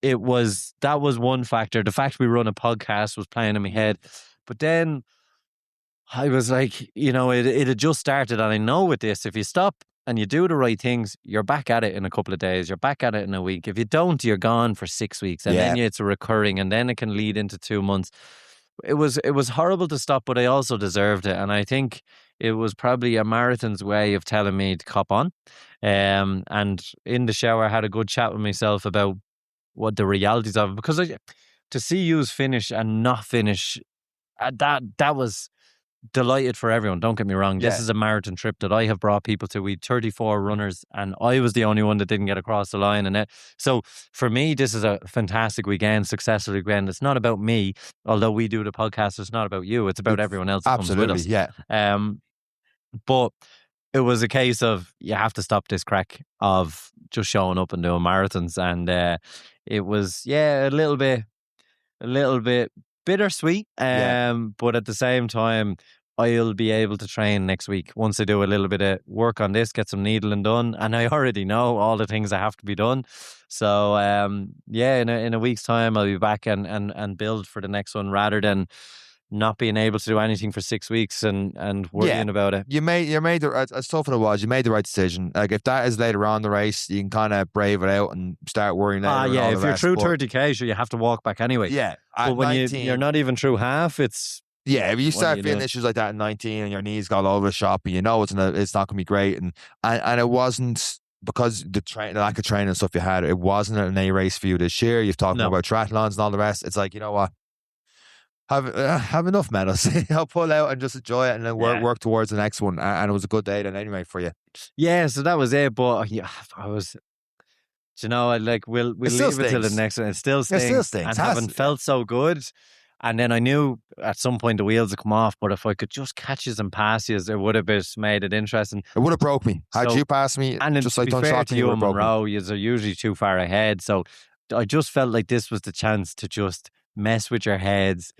was one factor. The fact we run a podcast was playing in my head. But then I was like, it had just started, and I know with this, if you stop and you do the right things, you're back at it in a couple of days. You're back at it in a week. If you don't, you're gone for 6 weeks, and then it's a recurring, and then it can lead into 2 months. It was horrible to stop, but I also deserved it, and I think it was probably a marathon's way of telling me to cop on. And in the shower, I had a good chat with myself about what the realities of it, because to see yous finish and not finish, that was delighted for everyone. Don't get me wrong. This is a marathon trip that I have brought people to. We had 34 runners, and I was the only one that didn't get across the line. And so for me, this is a fantastic weekend, successful weekend. It's not about me, although we do the podcast. It's not about you. It's about everyone else that comes with us. Yeah. But it was a case of, you have to stop this crack of just showing up and doing marathons. And it was, a little bit bittersweet. But at the same time, I'll be able to train next week once I do a little bit of work on this, get some needling done, and I already know all the things that have to be done. So in a week's time, I'll be back and build for the next one, rather than not being able to do anything for 6 weeks and worrying about it. You made as tough as it was, you made the right decision. Like, if that is later on the race, you can kind of brave it out and start worrying later. If you're through 30k, sure, you have to walk back anyway. But when 19, you're not even through half, it's... Yeah, if you start feeling issues like that at 19 and your knees got all over the shop, and you know it's not going to be great, and it wasn't because the lack of training and stuff you had, it wasn't an A race for you this year. You've talked about triathlons and all the rest. It's like, you know what? Have enough medals. I'll pull out and just enjoy it, and then work towards the next one. And it was a good day then anyway for you. Yeah, so that was it. But I was... we'll leave it till the next one. It still stings. And having felt so good. And then I knew at some point the wheels would come off, but if I could just catch yous and pass yous, it would have made it interesting. It would have broke me. Had you passed me, and just to like be don't fair shot to me, you and Munro, yous are usually too far ahead. So I just felt like this was the chance to just mess with your heads,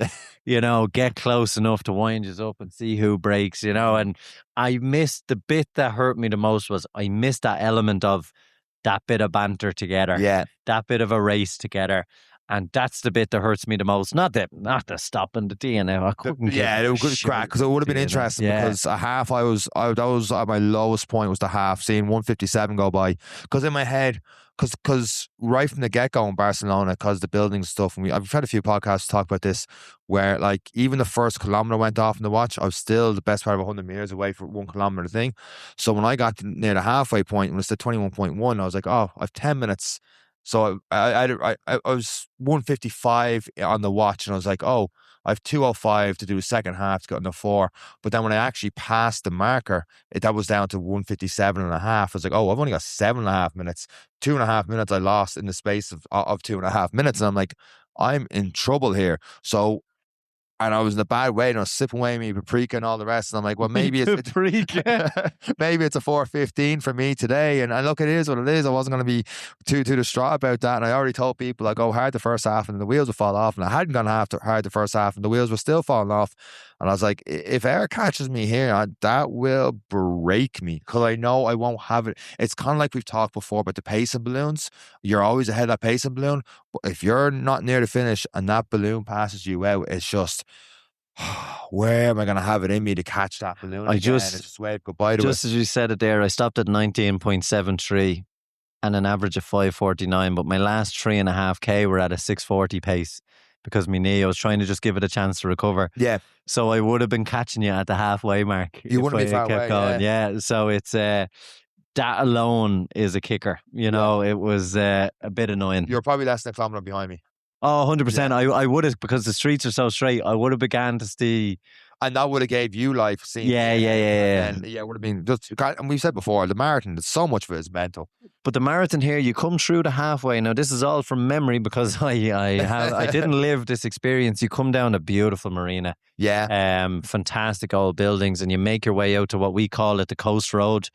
get close enough to wind yous up and see who breaks, And I missed the bit that hurt me the most was I missed that element of that bit of banter together. Yeah. That bit of a race together. And that's the bit that hurts me the most. Not the stopping the DNF. I couldn't. It was good crack, because it would have been interesting. Because a half, that was at my lowest point, was the half, seeing 157 go by. Because in my head, because right from the get go in Barcelona, because the building stuff, and I've had a few podcasts talk about this, where like even the first kilometer went off in the watch, I was still the best part of 100 meters away from 1 kilometer thing. So when I got near the halfway point, when it's the 21.1, I was like, oh, I have 10 minutes. So I was 155 on the watch, and I was like, oh, I have 205 to do the second half to get on the 4. But then when I actually passed the marker, that was down to 157 and a half. I was like, oh, I've only got 7.5 minutes. 2.5 minutes I lost in the space of 2.5 minutes. And I'm like, I'm in trouble here. So, and I was in a bad way, and I was sipping away my paprika and all the rest. And I'm like, well, maybe it's maybe it's a 4:15 for me today. And look, it is what it is. I wasn't going to be too distraught about that. And I already told people I go hard the first half and the wheels would fall off. And I hadn't gone hard the first half and the wheels were still falling off. And I was like, if air catches me here, that will break me, because I know I won't have it. It's kind of like we've talked before about the pacing balloons. You're always ahead of that pacing balloon. But if you're not near the finish and that balloon passes you out, it's just, where am I going to have it in me to catch that balloon again? It's just wave goodbye to it. Just as you said it there, I stopped at 19.73. and an average of 5:49. But my last 3.5K were at a 6:40 pace because my knee, I was trying to just give it a chance to recover. Yeah. So I would have been catching you at the halfway mark. You if wouldn't be I far kept away, going. Yeah. So it's that alone is a kicker. You know, it was a bit annoying. You're probably less than a kilometre behind me. Oh, 100%. I would have, because the streets are so straight, I would have began to see. And that would have gave you life. Seeing Yeah. And it would have been just, and we've said before, the marathon, so much of it is mental. But the marathon here, you come through the halfway. Now, this is all from memory because I didn't live this experience. You come down a beautiful marina. Yeah. Fantastic old buildings, and you make your way out to what we call it the Coast Road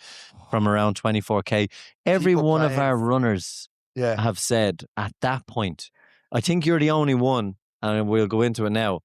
from around 24K. Every People one of playing. our runners have said at that point, I think you're the only one, and we'll go into it now,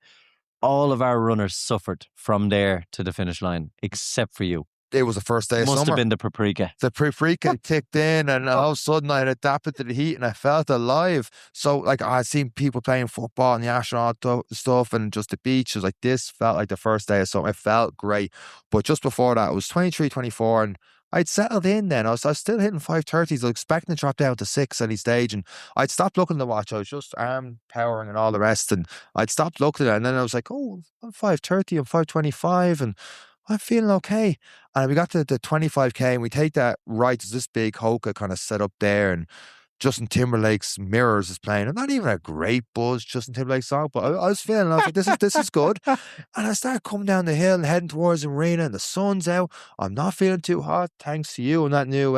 all of our runners suffered from there to the finish line, except for you. It was the first day of summer. Must have been the paprika. The paprika kicked in, and all of a sudden I had adapted to the heat and I felt alive. So, like, I had seen people playing football and the astronaut stuff and just the beach. It was like, this felt like the first day of summer. It felt great. But just before that, it was 23, 24, and I'd settled in then. I was still hitting 5:30s. I was expecting to drop down to 6 any stage, and I'd stopped looking at the watch. I was just arm powering and all the rest, and I'd stopped looking at it, and then I was like, oh, I'm 5:30, I'm 5:25, and I'm feeling okay. And we got to the 25K, and we take that right. There's this big hoka kind of set up there, and Justin Timberlake's Mirrors is playing. And not even a great buzz Justin Timberlake song, but I was feeling, I was like, this is good. And I started coming down the hill and heading towards the arena, and the sun's out. I'm not feeling too hot, thanks to you and that new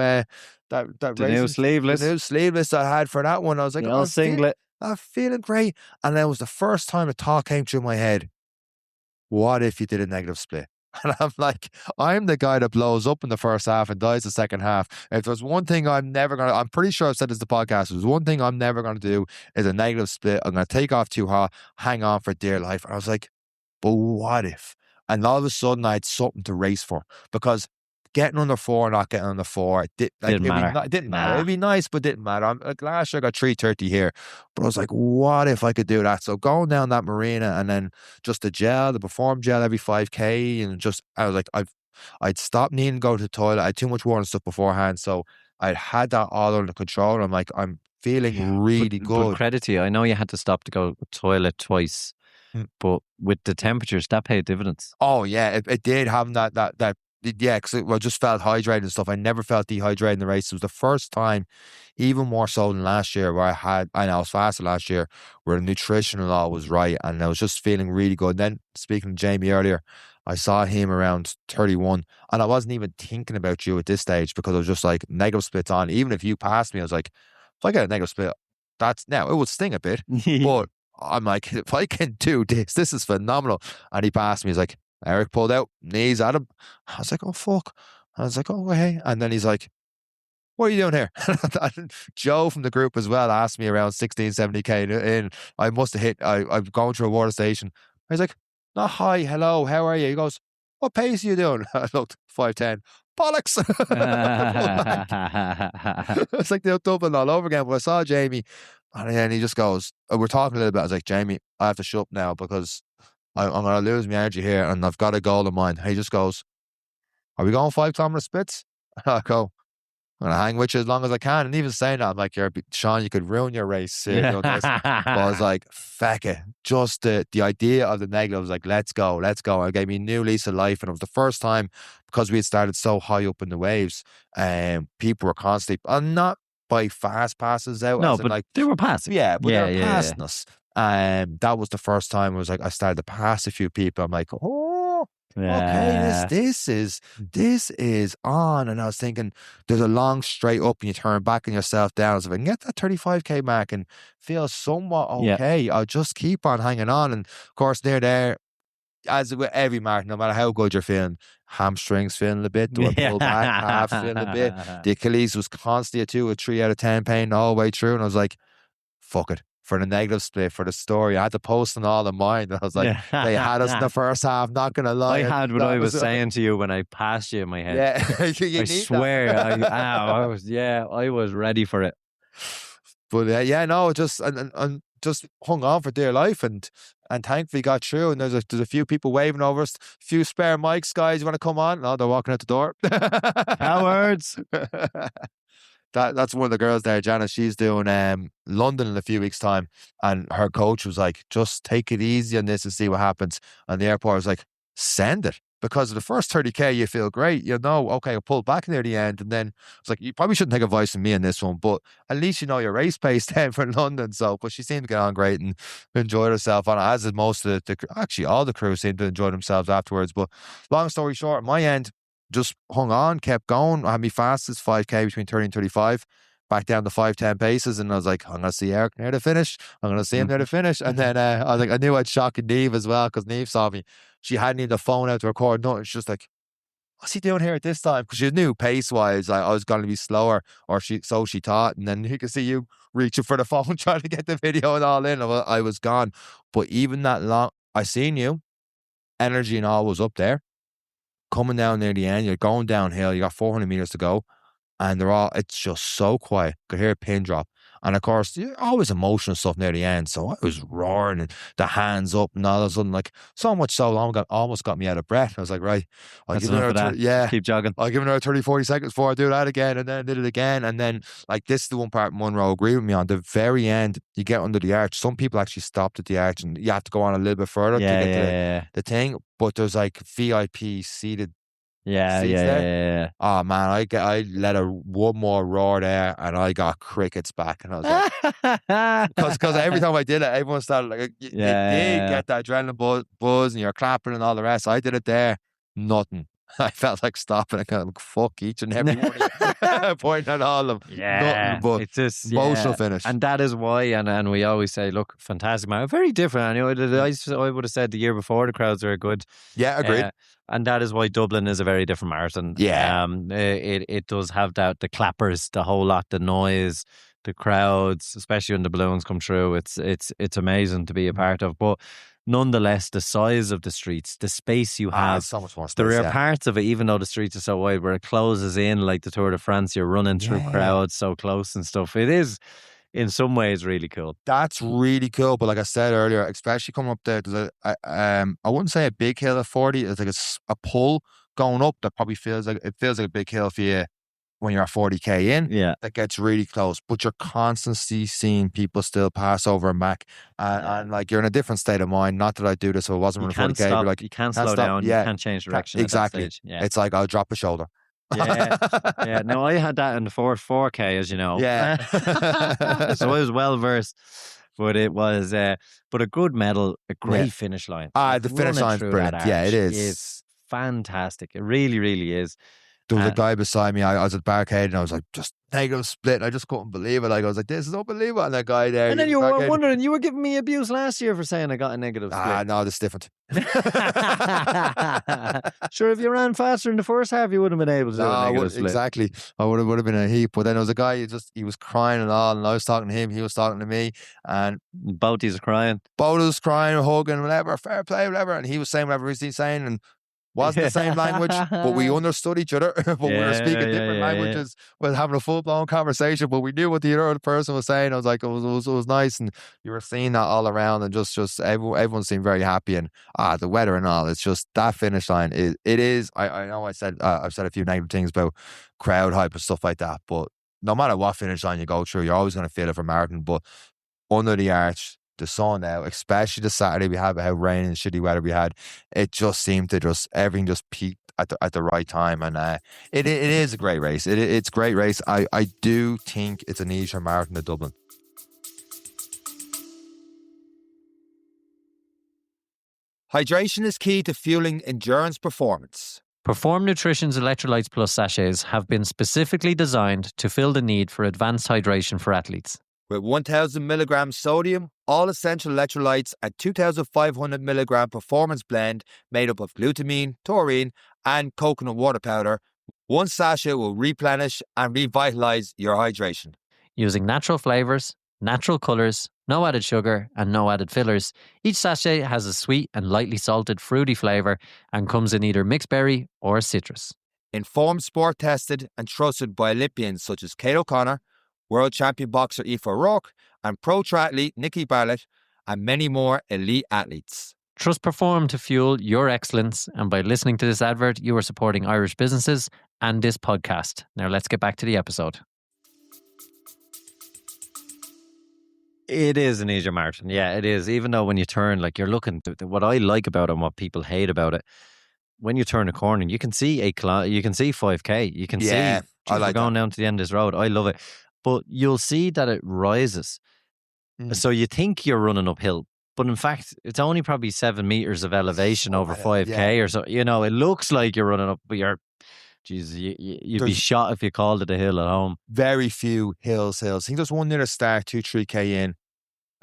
New sleeveless. The new sleeveless I had for that one. I was like, oh, singlet. I'm feeling great. And that was the first time a thought came through my head. What if you did a negative split? And I'm like, I'm the guy that blows up in the first half and dies the second half. If there's one thing I'm pretty sure I've said this to the podcast, if there's one thing I'm never going to do is a negative split. I'm going to take off too hot, hang on for dear life. And I was like, but what if? And all of a sudden I had something to race for, because getting under 4, not getting under 4, it didn't matter. It didn't matter. It'd be nice, but it didn't matter. I'm like, last year I got 3:30 here, but I was like, what if I could do that? So going down that marina, and then just the Perform gel every 5K, and just, I was like, I'd stopped needing to go to the toilet. I had too much water and stuff beforehand, so I'd had that all under control. And I'm like, I'm feeling really good. But credit to you, I know you had to stop to go to the toilet twice, but with the temperatures, that paid dividends. Oh yeah, it did have that. Yeah, because I just felt hydrated and stuff. I never felt dehydrated in the race. It was the first time, even more so than last year, where I was faster last year, where the nutritional all was right, and I was just feeling really good. And then, speaking to Jamie earlier, I saw him around 31, and I wasn't even thinking about you at this stage, because I was just like, negative splits on. Even if you passed me, I was like, if I get a negative split, it would sting a bit, but I'm like, if I can do this is phenomenal. And he passed me. He's like, Eric pulled out, knees at him. I was like, oh, fuck. I was like, oh, hey. And then he's like, what are you doing here? Joe from the group as well asked me around 16, 70K in. I must have hit, I'm going through a water station. I was like, not hi, hello, how are you? He goes, what pace are you doing? I looked, 5:10. Bollocks. It's like they're doubling all over again. But I saw Jamie, and then he just goes, we're talking a little bit. I was like, Jamie, I have to shut up now, because I'm going to lose my energy here, and I've got a goal in mind. He just goes, are we going 5-kilometer splits? I go, I'm going to hang with you as long as I can. And even saying that, I'm like, Seán, you could ruin your race. But I was like, feck it. Just the idea of the negative, I was like, let's go. It gave me a new lease of life. And it was the first time, because we had started so high up in the waves, and people were constantly, not by fast passes out. No, but they were passing. Yeah, but they were passing us. That was the first time I was like, I started to pass a few people. I'm like, okay, this is on. And I was thinking, there's a long straight up, and you turn back on yourself down. So if I can get that 35K mark and feel somewhat okay, I'll just keep on hanging on. And of course, near there, as with every marathon, no matter how good you're feeling, hamstrings feeling a bit, or pull back, half feeling a bit. The Achilles was constantly a 2 or 3 out of 10 pain all the way through. And I was like, fuck it. For the negative split, for the story, I had to post on all of mine. And I was like, they had us in the first half, not going to lie. I had what I was saying to you when I passed you in my head. Yeah, I swear. I was ready for it. But just and just hung on for dear life, and thankfully got through. And there's a few people waving over us, a few spare mics, guys. You want to come on? No, they're walking out the door. Cowards. that's one of the girls there, Janice. She's doing London in a few weeks' time, and her coach was like, "Just take it easy on this and see what happens." And the airport was like, "Send it." Because of the first 30K, you feel great. You know, okay, I'll pull back near the end. And then it's like, you probably shouldn't take advice from me in this one, but at least you know your race pace then for London. So, but she seemed to get on great and enjoyed herself on it, as did most of actually all the crew seemed to enjoy themselves afterwards. But long story short, my end, just hung on, kept going. I had my fastest 5K between 30 and 35. Back down to 5:10 paces, and I was like, I'm going to see Eric near the finish. I'm going to see him near the finish. And then I was like, I knew I'd shock Neve as well, because Neve saw me. She hadn't even the phone out to record nothing. She's just like, what's he doing here at this time? Because she knew pace-wise I was going to be slower, or so she thought. And then you could see you reaching for the phone trying to get the video and all in. I was gone. But even that long, I seen you, energy and all was up there. Coming down near the end, you're going downhill, you got 400 meters to go, and it's just so quiet. Could hear a pin drop. And of course, always emotional stuff near the end. So I was roaring and the hands up, and all of a sudden, like, so much so long, almost got me out of breath. I was like, right, I'll give another, Just keep jogging. I'll give another 30, 40 seconds before I do that again. And then I did it again. And then, like, this is the one part Munro agreed with me on. The very end, you get under the arch. Some people actually stopped at the arch, and you have to go on a little bit further to get the thing. But there's like VIP seated Yeah. Oh man, I let one more roar there, and I got crickets back, and I was like, because every time I did it, everyone started like, you get that adrenaline buzz, and you're clapping and all the rest. I did it there, nothing. I felt like stopping. I kind of like, fuck each and every one, pointing at all of them. Nothing but it's just emotional finish. And that is why, and we always say, look, fantastic, man. Very different. I would have said the year before the crowds were good. Yeah, agreed. And that is why Dublin is a very different marathon. Yeah. It does have that, the clappers, the whole lot, the noise, the crowds, especially when the balloons come through. It's amazing to be a part of. But nonetheless, the size of the streets, the space you have, so much more space. There are parts of it, even though the streets are so wide, where it closes in like the Tour de France. You're running through crowds so close and stuff. It is, in some ways, really cool. That's really cool. But like I said earlier, especially coming up there, there's I wouldn't say a big hill at 40. It's like a pull going up that probably feels like a big hill for you when you're at 40K in. Yeah. That gets really close. But you're constantly seeing people still pass over and back. And like, you're in a different state of mind. Not that I do this, so it wasn't running 40K. Stop, like, you can't slow down. You can't change direction. Exactly. At that stage. Yeah. It's like, I'll drop a shoulder. Yeah. No, I had that in the 4K, as you know. Yeah. So I was well versed. But it was, but a good medal, a great finish line. The finish line's brilliant. Yeah, it is. It's fantastic. It really, really is. There was a guy beside me. I was at the barricade, and I was like, just negative split. And I just couldn't believe it. Like, I was like, this is unbelievable. And that guy there. And then you were wondering, you were giving me abuse last year for saying I got a negative split. No, this is different. Sure, if you ran faster in the first half, you wouldn't have been able to do a negative split. Exactly. I would have been in a heap. But then there was a guy, he was crying and all, and I was talking to him, he was talking to me, and both of us crying. Both of us crying, hugging, whatever, fair play, whatever. And he was saying whatever he was saying, and wasn't the same language, but we understood each other. But we were speaking different languages. We were having a full-blown conversation, but we knew what the other person was saying. I was like, it was nice, and you were seeing that all around, and just everyone seemed very happy, and the weather and all. It's just that finish line. It is. I know I've said a few negative things about crowd hype and stuff like that, but no matter what finish line you go through, you're always going to feel it for marathon. But under the arch, the sun out, especially the Saturday we had, how rain and shitty weather we had, it just seemed to everything just peaked at the right time, and it is a great race. It's a great race. I do think it's an easier marathon than Dublin. Hydration is key to fueling endurance performance. Perform Nutrition's Electrolytes Plus sachets have been specifically designed to fill the need for advanced hydration for athletes. With 1,000 milligrams sodium, all essential electrolytes, and 2,500 milligram performance blend made up of glutamine, taurine, and coconut water powder, one sachet will replenish and revitalize your hydration. Using natural flavors, natural colors, no added sugar, and no added fillers, each sachet has a sweet and lightly salted fruity flavor and comes in either mixed berry or citrus. Informed, sport tested, and trusted by Olympians such as Kate O'Connor, world champion boxer Aoife O'Rourke, and pro triathlete Nikki Bartlett, and many more elite athletes. Trust Perform to fuel your excellence, and by listening to this advert, you are supporting Irish businesses and this podcast. Now let's get back to the episode. It is an easier marathon. Yeah, it is. Even though when you turn, like you're looking, what I like about it and what people hate about it, when you turn a corner, you can see you can see 5K. You can Yeah, see, I geez, we're like going that. down to the end of this road. I love it. But you'll see that it rises. So you think you're running uphill, but in fact, it's only probably 7 meters of elevation So over hell, 5K or so. You know, it looks like you're running up, but you'd be There's shot if you called it a hill at home. very few hills. I think there's one near the start, 2-3K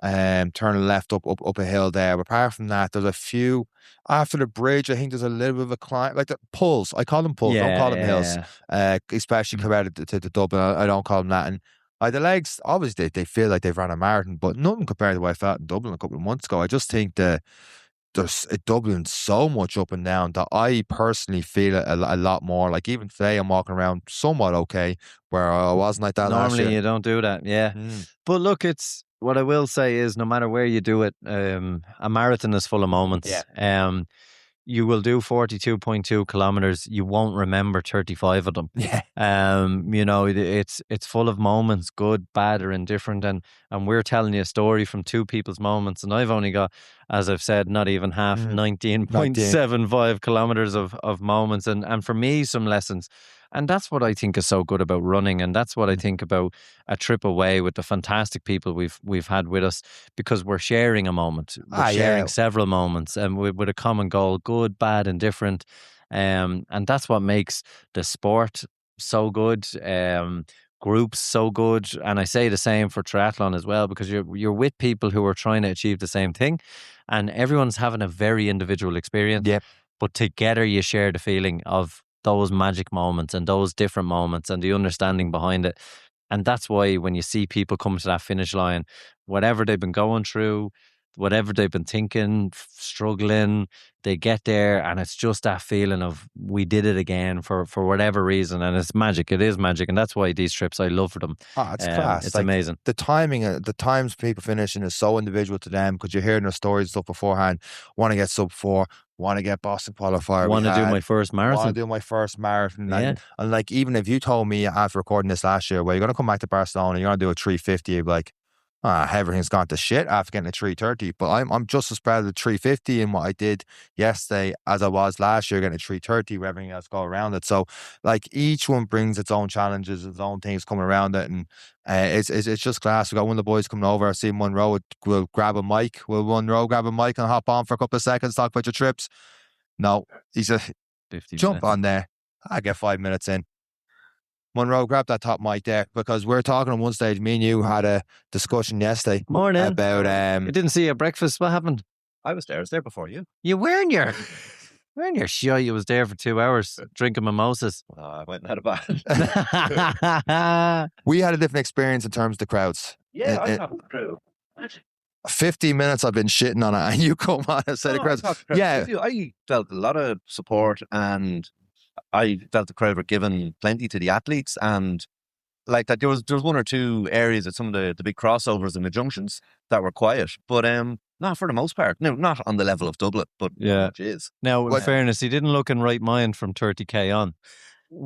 in, turning left up a hill there. But apart from that, there's a few after the bridge. I think there's a little bit of a climb, like the pulls. I call them pulls. Don't Yeah, call them hills. yeah. Especially compared to Dublin, I don't call them that. And the legs, obviously, they feel like they've run a marathon, but nothing compared to what I felt in Dublin a couple of months ago. I just think there's Dublin so much up and down that I personally feel a lot more. Like even today, I'm walking around somewhat okay, where I wasn't like that last Normally year. you don't do that, yeah. Mm. But look, it's what I will say is no matter where you do it, a marathon is full of moments. Yeah. You will do 42.2 kilometers. You won't remember 35 of them. Yeah. You know, it's full of moments, good, bad, or indifferent. And we're telling you a story from two people's moments. And I've only got, as I've said, not even half, 19.75 kilometers of moments. And for me, some lessons. And that's what I think is so good about running. And that's what I think about a trip away with the fantastic people we've had with us, because we're sharing a moment. We're sharing several moments and with a common goal, good, bad, and different. And that's what makes the sport so good. Groups so good. And I say the same for triathlon as well, because you're with people who are trying to achieve the same thing, and everyone's having a very individual experience. Yep. But together you share the feeling of those magic moments and those different moments and the understanding behind it. And that's why when you see people come to that finish line, whatever they've been going through, whatever they've been thinking, struggling, they get there and it's just that feeling of we did it again for whatever reason. And it's magic. It is magic. And that's why these trips, I love them. It's class. It's like, amazing. The timing, the times people finishing is so individual to them, because you're hearing their stories and stuff beforehand. Want to get sub 4, want to get Boston qualifier. Want to do my first marathon. Want to do my first marathon. Yeah. And like, even if you told me after recording this last year, well, you're going to come back to Barcelona, you're going to do a 350, you'd be like, everything's gone to shit after getting a 330. But I'm just as proud of the 350 and what I did yesterday as I was last year getting a 330 with everything else go around it. So like each one brings its own challenges, its own things coming around it, and it's just class. We got one of the boys coming over. I see Munro. We'll grab a mic. Will Munro grab a mic and hop on for a couple of seconds, talk about your trips? No, he's a 50 jump minutes. on there. I get 5 minutes in. Munro, grab that top mic there, because we're talking on one stage. Me and you had a discussion yesterday Morning. about I didn't see you at breakfast. What happened? I was there before you. You wearing your shit? You was there for 2 hours drinking mimosas. I went and had a bath. we had a different experience in terms of the crowds. Yeah, I talked to the crew. 50 minutes I've been shitting on it, and you come on and say the crowds. Yeah, I felt a lot of support, and I felt the crowd were giving plenty to the athletes, and like that there was one or two areas at some of the big crossovers in the junctions that were quiet, but not for the most part. No, not on the level of Dublin, but Yeah. much is. Now, in fairness, he didn't look in right mind from 30k on.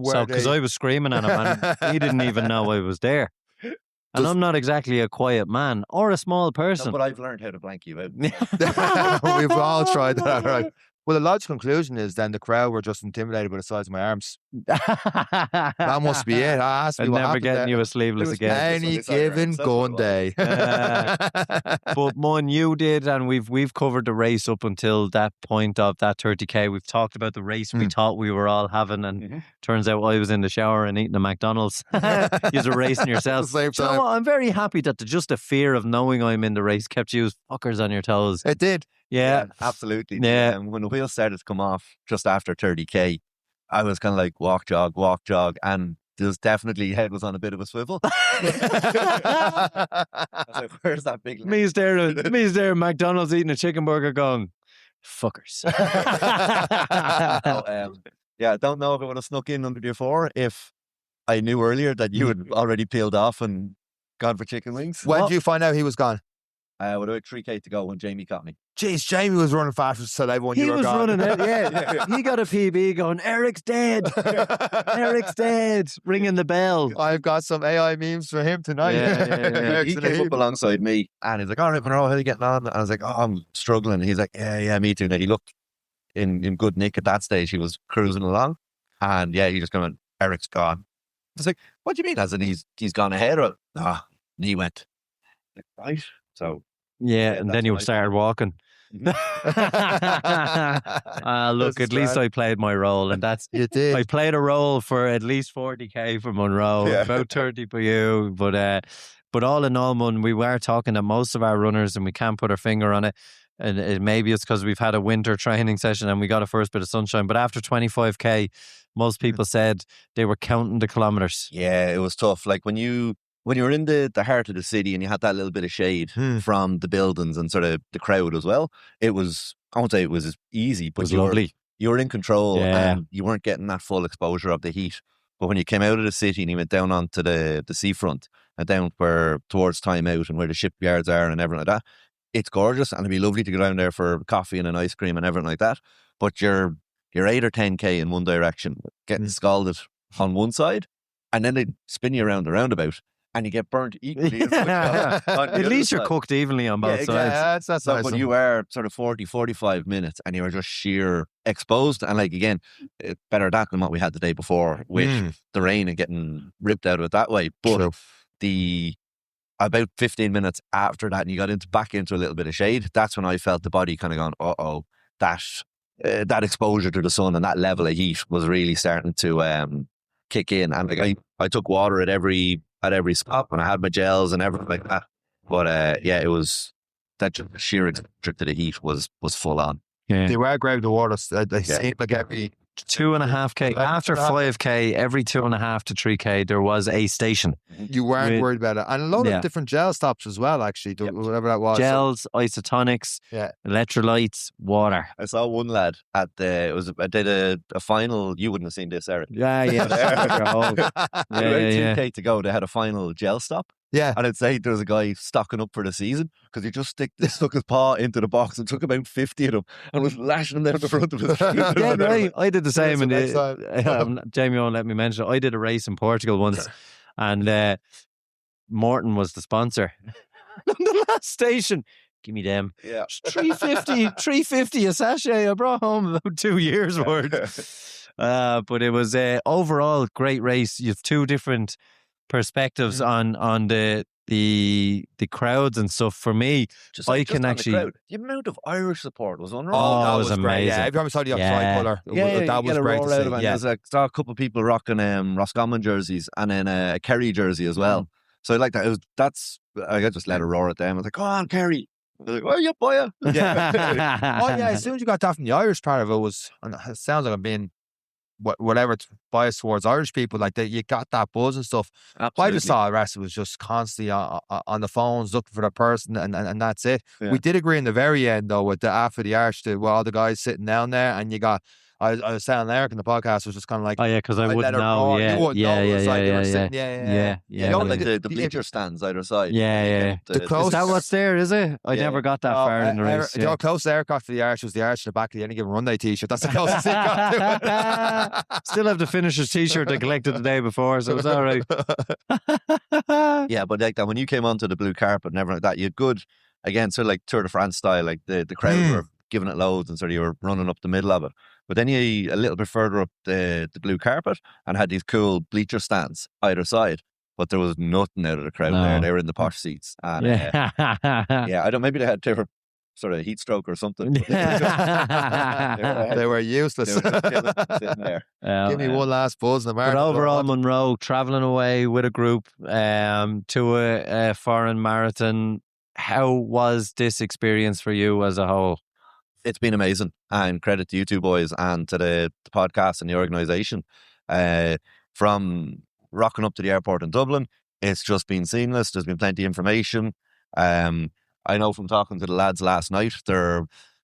So, because I was screaming at him and he didn't even know I was there. And I'm not exactly a quiet man or a small person. No, but I've learned how to blank you out. We've all tried that, right? Well, the logical conclusion is then the crowd were just intimidated by the size of my arms. That must be it. I asked me And what never happened getting there. you a sleeveless again. Any given gun day. But Mon, you did, and we've covered the race up until that point of that 30k. We've talked about the race we thought we were all having, and turns out I was in the shower and eating a McDonald's. You're racing yourself. At the same Do you know time. what? I'm very happy that just the fear of knowing I'm in the race kept you fuckers on your toes. It did. Yeah. Absolutely. Yeah. And when the wheels started to come off just after 30k, I was kind of like walk, jog, and there's definitely head was on a bit of a swivel. I was like, where's that big? Me's there at McDonald's eating a chicken burger going, fuckers. Yeah, I don't know if it would have snuck in under the four if I knew earlier that you had already peeled off and gone for chicken wings. When did you find out he was gone? with about 3K to go when Jamie caught me. Jeez, Jamie was running faster, so everyone He you were was gone. running it, yeah. He got a PB going, Eric's dead. Eric's dead. Ringing the bell. I've got some AI memes for him tonight. Yeah. He came up alongside me and he's like, all right, Munro, how are you getting on? And I was like, oh, I'm struggling. And he's like, yeah, me too. Now he looked in good nick at that stage. He was cruising along. And yeah, he just kind of went, Eric's gone. I was like, what do you mean? As in he's gone ahead? Or, and he went, right. So. Yeah, and then you started walking. Look, at least I played my role, and that's You did. I played a role for at least 40k for Munro, about 30 for you. But all in all, Mun, we were talking that most of our runners, and we can't put our finger on it. And maybe it's because we've had a winter training session and we got a first bit of sunshine. But after 25k, most people said they were counting the kilometers. Yeah, it was tough. Like when you were in the heart of the city and you had that little bit of shade from the buildings and sort of the crowd as well, I won't say it was easy, but It was lovely. You were in control Yeah. and you weren't getting that full exposure of the heat. But when you came out of the city and you went down onto the seafront and down towards Time Out and where the shipyards are and everything like that, it's gorgeous and it'd be lovely to go down there for coffee and an ice cream and everything like that. But you're 8 or 10k in one direction, getting scalded on one side, and then they spin you around the roundabout. And you get burnt equally as much on the At least you're other side. cooked evenly on both exactly. sides. That's So, nice. but you are sort of 40, 45 minutes and you are just sheer exposed. And like, again, it's better that than what we had the day before with the rain and getting ripped out of it that way. But about 15 minutes after that, and you got back into a little bit of shade, that's when I felt the body kind of going, that exposure to the sun and that level of heat was really starting to kick in. And like I took water at every spot and I had my gels and everything like that. But it was that sheer exposure to the heat was full on. Yeah. They were great with the water. They seemed like every 2.5k. After 5k, every 2.5 to 3k, there was a station. you weren't worried about it. And a lot Yeah. of different gel stops as well, actually, whatever that was. Gels, isotonics, electrolytes, water. I saw one lad I did a final. You wouldn't have seen this, Eric. Yeah. About Yeah. 2K to go, they had a final gel stop. Yeah. And I'd say there was a guy stocking up for the season because he just stuck his paw into the box and took about 50 of them and was lashing them down the front of his feet. Yeah, right. I did the same. And Next time. Jamie won't let me mention it. I did a race in Portugal once, and Morton was the sponsor. On the last station, give me them. Yeah. 350 a sachet. I brought home about 2 years worth. But it was overall great race. You have two different perspectives on the crowds and stuff. For me, I can actually. The amount of Irish support was unreal. Oh, that was great. amazing. Yeah, every time I saw the Yeah. tricolour, Yeah, that was great to see. Yeah. I saw a couple of people rocking Roscommon jerseys and then a Kerry jersey as well. So I like that. I just let her roar at them. I was like, "Go on, Kerry." I was like, "Oh, yeah, boy." As soon as you got that from the Irish part of it, and it sounds like I'm being whatever it's biased towards Irish people, like that, you got that buzz and stuff. Absolutely. I just saw the rest, it was just constantly on the phones looking for the person, and that's it. Yeah. We did agree in the very end though with the after the arch, all the guys sitting down there, and you got. I was telling Eric in the podcast, was just kind of like, Oh yeah, because I let wouldn't her know. roar. Yeah, You wouldn't know. It was like they were yeah. sitting- Yeah. You know, like the the bleacher stands either side. Yeah. The Is close- that what's there? Is it? I Yeah. never got that far in the race. The closest Eric got to the arch was the arch in the back of the Any Given Run Day t-shirt. That's the closest he got to it. Still have the finisher's t-shirt I collected the day before, so it was all right. Yeah, but like that when you came onto the blue carpet and everything like that, you had good, again, sort of like Tour de France style, like the crowd were giving it loads and sort of you were running up the middle of it. But then you a little bit further up the blue carpet and had these cool bleacher stands either side. But there was nothing out of the crowd there. They were in the posh seats. And maybe they were sort of heat stroke or something. But They were useless. they were just chilling, sitting there. Give me one last buzz in the market. But overall, Munro, travelling away with a group to a foreign marathon, how was this experience for you as a whole? It's been amazing, and credit to you two boys and to the podcast and the organisation. From rocking up to the airport in Dublin, it's just been seamless. There's been plenty of information. I know from talking to the lads last night,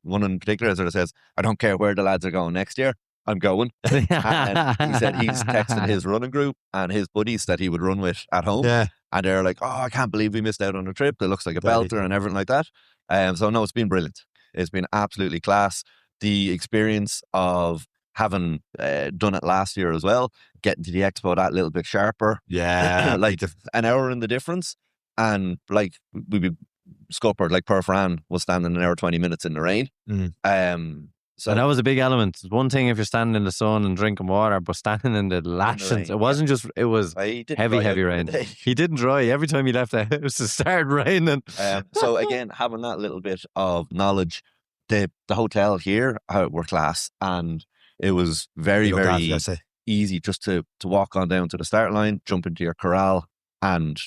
one in particular sort of says, "I don't care where the lads are going next year. I'm going. And he said he's texted his running group and his buddies that he would run with at home. Yeah. And they're like, oh, I can't believe we missed out on a trip. That looks like a Deadly. belter and everything like that. So no, it's been brilliant. It's been absolutely class. The experience of having done it last year as well, getting to the Expo that little bit sharper. Yeah. Like an hour in the difference. And like we'd be scuppered, like Per Fran was standing an hour 20 minutes in the rain. So and that was a big element. It's one thing if you're standing in the sun and drinking water, but standing in the lashings, it wasn't just, it was heavy rain. He didn't dry. Every time he left the house, it started raining. So again, having that little bit of knowledge, the hotel here were class, and it was very easy just to walk on down to the start line, jump into your corral, and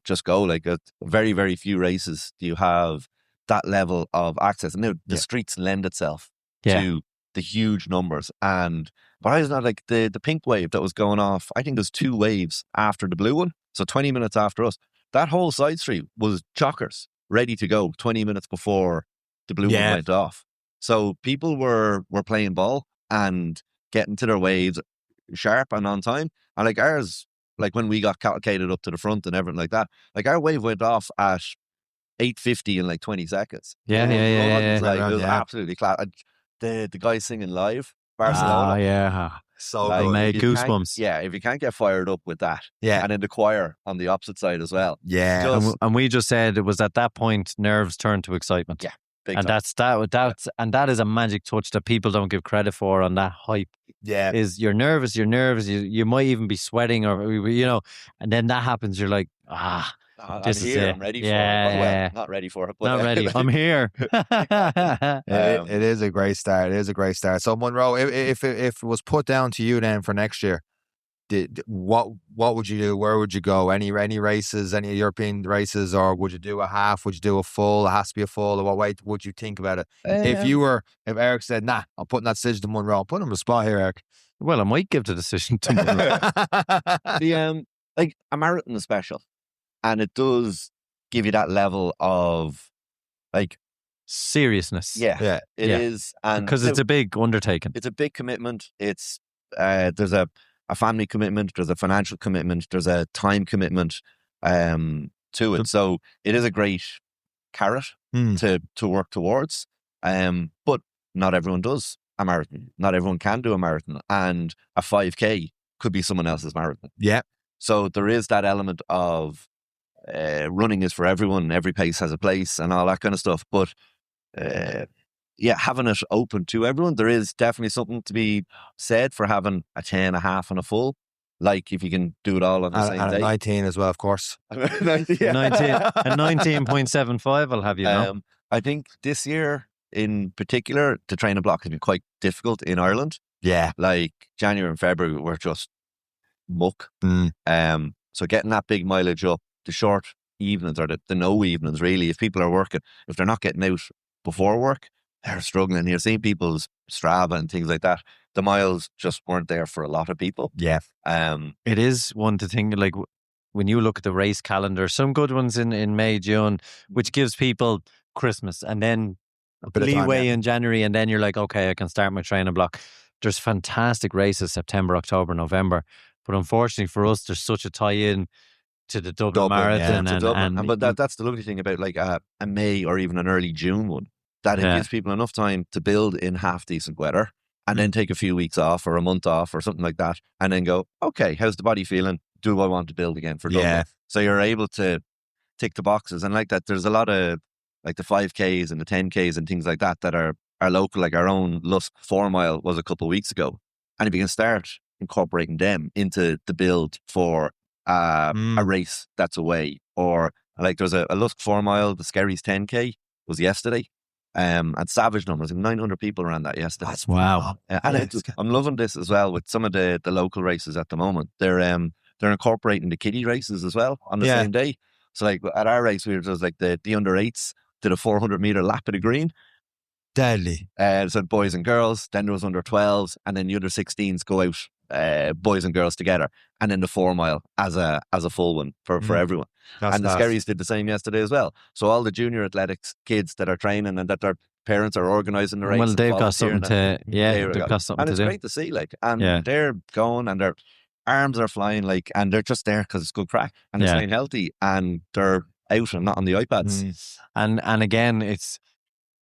just go. Like very, very few races do you have that level of access, and the streets lend itself to the huge numbers. But I was not like the pink wave that was going off. I think there's 2 waves after the blue one, so 20 minutes after us. That whole side street was chockers ready to go 20 minutes before the blue one went off. So people were playing ball and getting to their waves sharp and on time. And like ours, like when we got cavalcaded up to the front and everything like that, like our wave went off at 8:50 in like 20 seconds. Yeah. It was absolutely class. The guy singing live, Barcelona. So like, made goosebumps. If you can't get fired up with that. Yeah. And then the choir on the opposite side as well. Yeah. And we just said it was at that point nerves turned to excitement. Yeah. Big and time. and that is a magic touch that people don't give credit for on that hype. Yeah. Is you're nervous, you might even be sweating, or and then that happens, you're like, this is it. I'm ready for it. Well, not ready for it. But, not ready. I'm here. It is a great start. It is a great start. So Munro, if it was put down to you then for next year, what would you do? Where would you go? Any races, any European races, or would you do a half? Would you do a full? It has to be a full. Or what way would you think about it? If Eric said, nah, I'm putting that decision to Munro, I'll put him on the spot here, Eric. Well, I might give the decision to Munro. Like a marathon is special, and it does give you that level of like seriousness. Yeah, it is, and because it's a big undertaking. It's a big commitment. It's there's a family commitment, there's a financial commitment, there's a time commitment to it. So it is a great carrot to work towards. But not everyone does a marathon. Not everyone can do a marathon, and a 5K could be someone else's marathon. Yeah. So there is that element of running is for everyone. Every pace has a place and all that kind of stuff. But having it open to everyone, there is definitely something to be said for having a 10, a half, and a full. Like if you can do it all on the same day. 19 as well, of course. 19.75, I'll have you know. I think this year in particular, the training block has been quite difficult in Ireland. Yeah. Like January and February were just muck. So getting that big mileage up, the short evenings or the no evenings really, if people are working, if they're not getting out before work, they're struggling. You're seeing people's Strava and things like that. The miles just weren't there for a lot of people. Yeah. It is one to think, like when you look at the race calendar, some good ones in May, June, which gives people Christmas and then a bit leeway of time, in January, and then you're like, okay, I can start my training block. There's fantastic races September, October, November. But unfortunately for us, there's such a tie-in to the Dublin Marathon. Yeah, but that's the lovely thing about like a May or even an early June one, that it gives people enough time to build in half decent weather and then take a few weeks off or a month off or something like that, and then go, okay, how's the body feeling? Do I want to build again for Dublin? Yeah. So you're able to tick the boxes. And like that, there's a lot of like the 5Ks and the 10Ks and things like that are local, like our own Lusk 4 mile was a couple of weeks ago. And if you can start incorporating them into the build for a race that's away, or like there's a Lusk 4 mile, the Skerries 10K was yesterday. And savage numbers, 900 people around that yesterday. That's wow. I'm loving this as well with some of the local races at the moment. They're incorporating the kiddie races as well on the same day. So like at our race, we were just like the under 8s did a 400 meter lap of the green. Deadly. So boys and girls, then there was under 12s, and then the under 16s go out, boys and girls together, and then the 4 mile as a full one for everyone. That's the Skerries did the same yesterday as well. So all the junior athletics kids that are training and that they're parents are organising the race. Well, and they've got volunteering something and- to, yeah, There we they've go. got something And to it's do. great to see, like, and Yeah. they're going and their arms are flying, like, and they're just there because it's good crack and they're Yeah. staying healthy and they're out and not on the iPads. And again, it's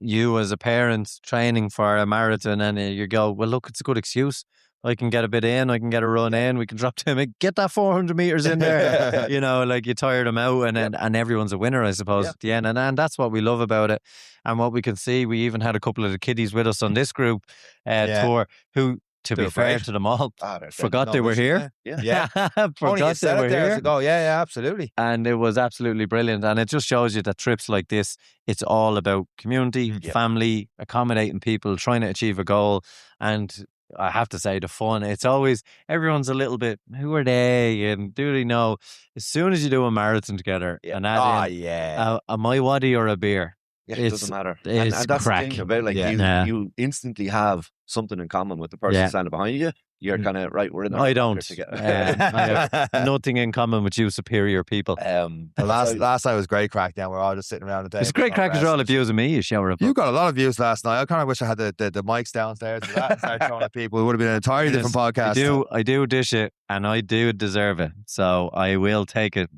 you as a parent training for a marathon, and you go, well, look, it's a good excuse. I can get a bit in, I can get a run in, we can drop to him, get that 400 meters in there. You know, like you tire them out, and everyone's a winner, I suppose, at the end. And that's what we love about it. And what we can see, we even had a couple of the kiddies with us on this group tour who, to be fair to them all, forgot they were here. Yeah. Forgot Only you they said were it there here. as a go. Yeah, absolutely. And it was absolutely brilliant. And it just shows you that trips like this, it's all about community, family, accommodating people, trying to achieve a goal. And I have to say, the fun, it's always, everyone's a little bit, who are they? And do they know? As soon as you do a marathon together and add in a my waddy or a beer, it doesn't matter. It's and that's crack. the thing about, like, you instantly have something in common with the person standing behind you. You're kind of, right, we're in there. I don't. Together. I have nothing in common with you superior people. The last night was great crack. Then we're all just sitting around the table. It's great crack because you're all abusing me, you shower up. You got a lot of views last night. I kind of wish I had the mics downstairs and that and started throwing at people. It would have been an entirely different podcast. I do dish it, and I do deserve it. So I will take it.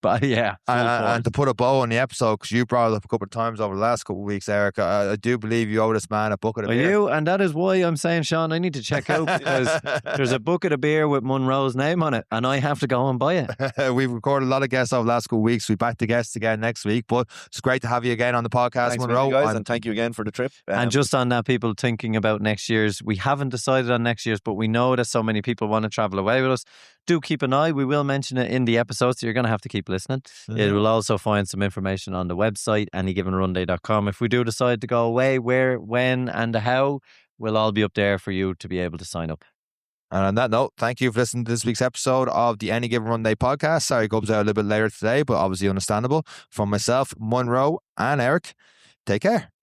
But yeah. And to put a bow on the episode, because you brought it up a couple of times over the last couple of weeks, Eric, I do believe you owe this man a bucket of beer. You, and that is why I'm saying, Seán, I need to check out, because there's a bucket of beer with Munro's name on it, and I have to go and buy it. We've recorded a lot of guests over the last couple of weeks. We'll be back to guests again next week, but it's great to have you again on the podcast, Thanks, Munro. guys, and thank you again for the trip. And just on that, people thinking about next year's, we haven't decided on next year's, but we know that so many people want to travel away with us. Do keep an eye. We will mention it in the episode, so you're going to have to keep listening. It will also find some information on the website, anygivenrunday.com. If we do decide to go away, where, when, and the how, will all be up there for you to be able to sign up. And on that note, thank you for listening to this week's episode of the Any Given Run Day podcast. Sorry it comes out a little bit later today, but obviously understandable. From myself, Munro, and Eric, take care.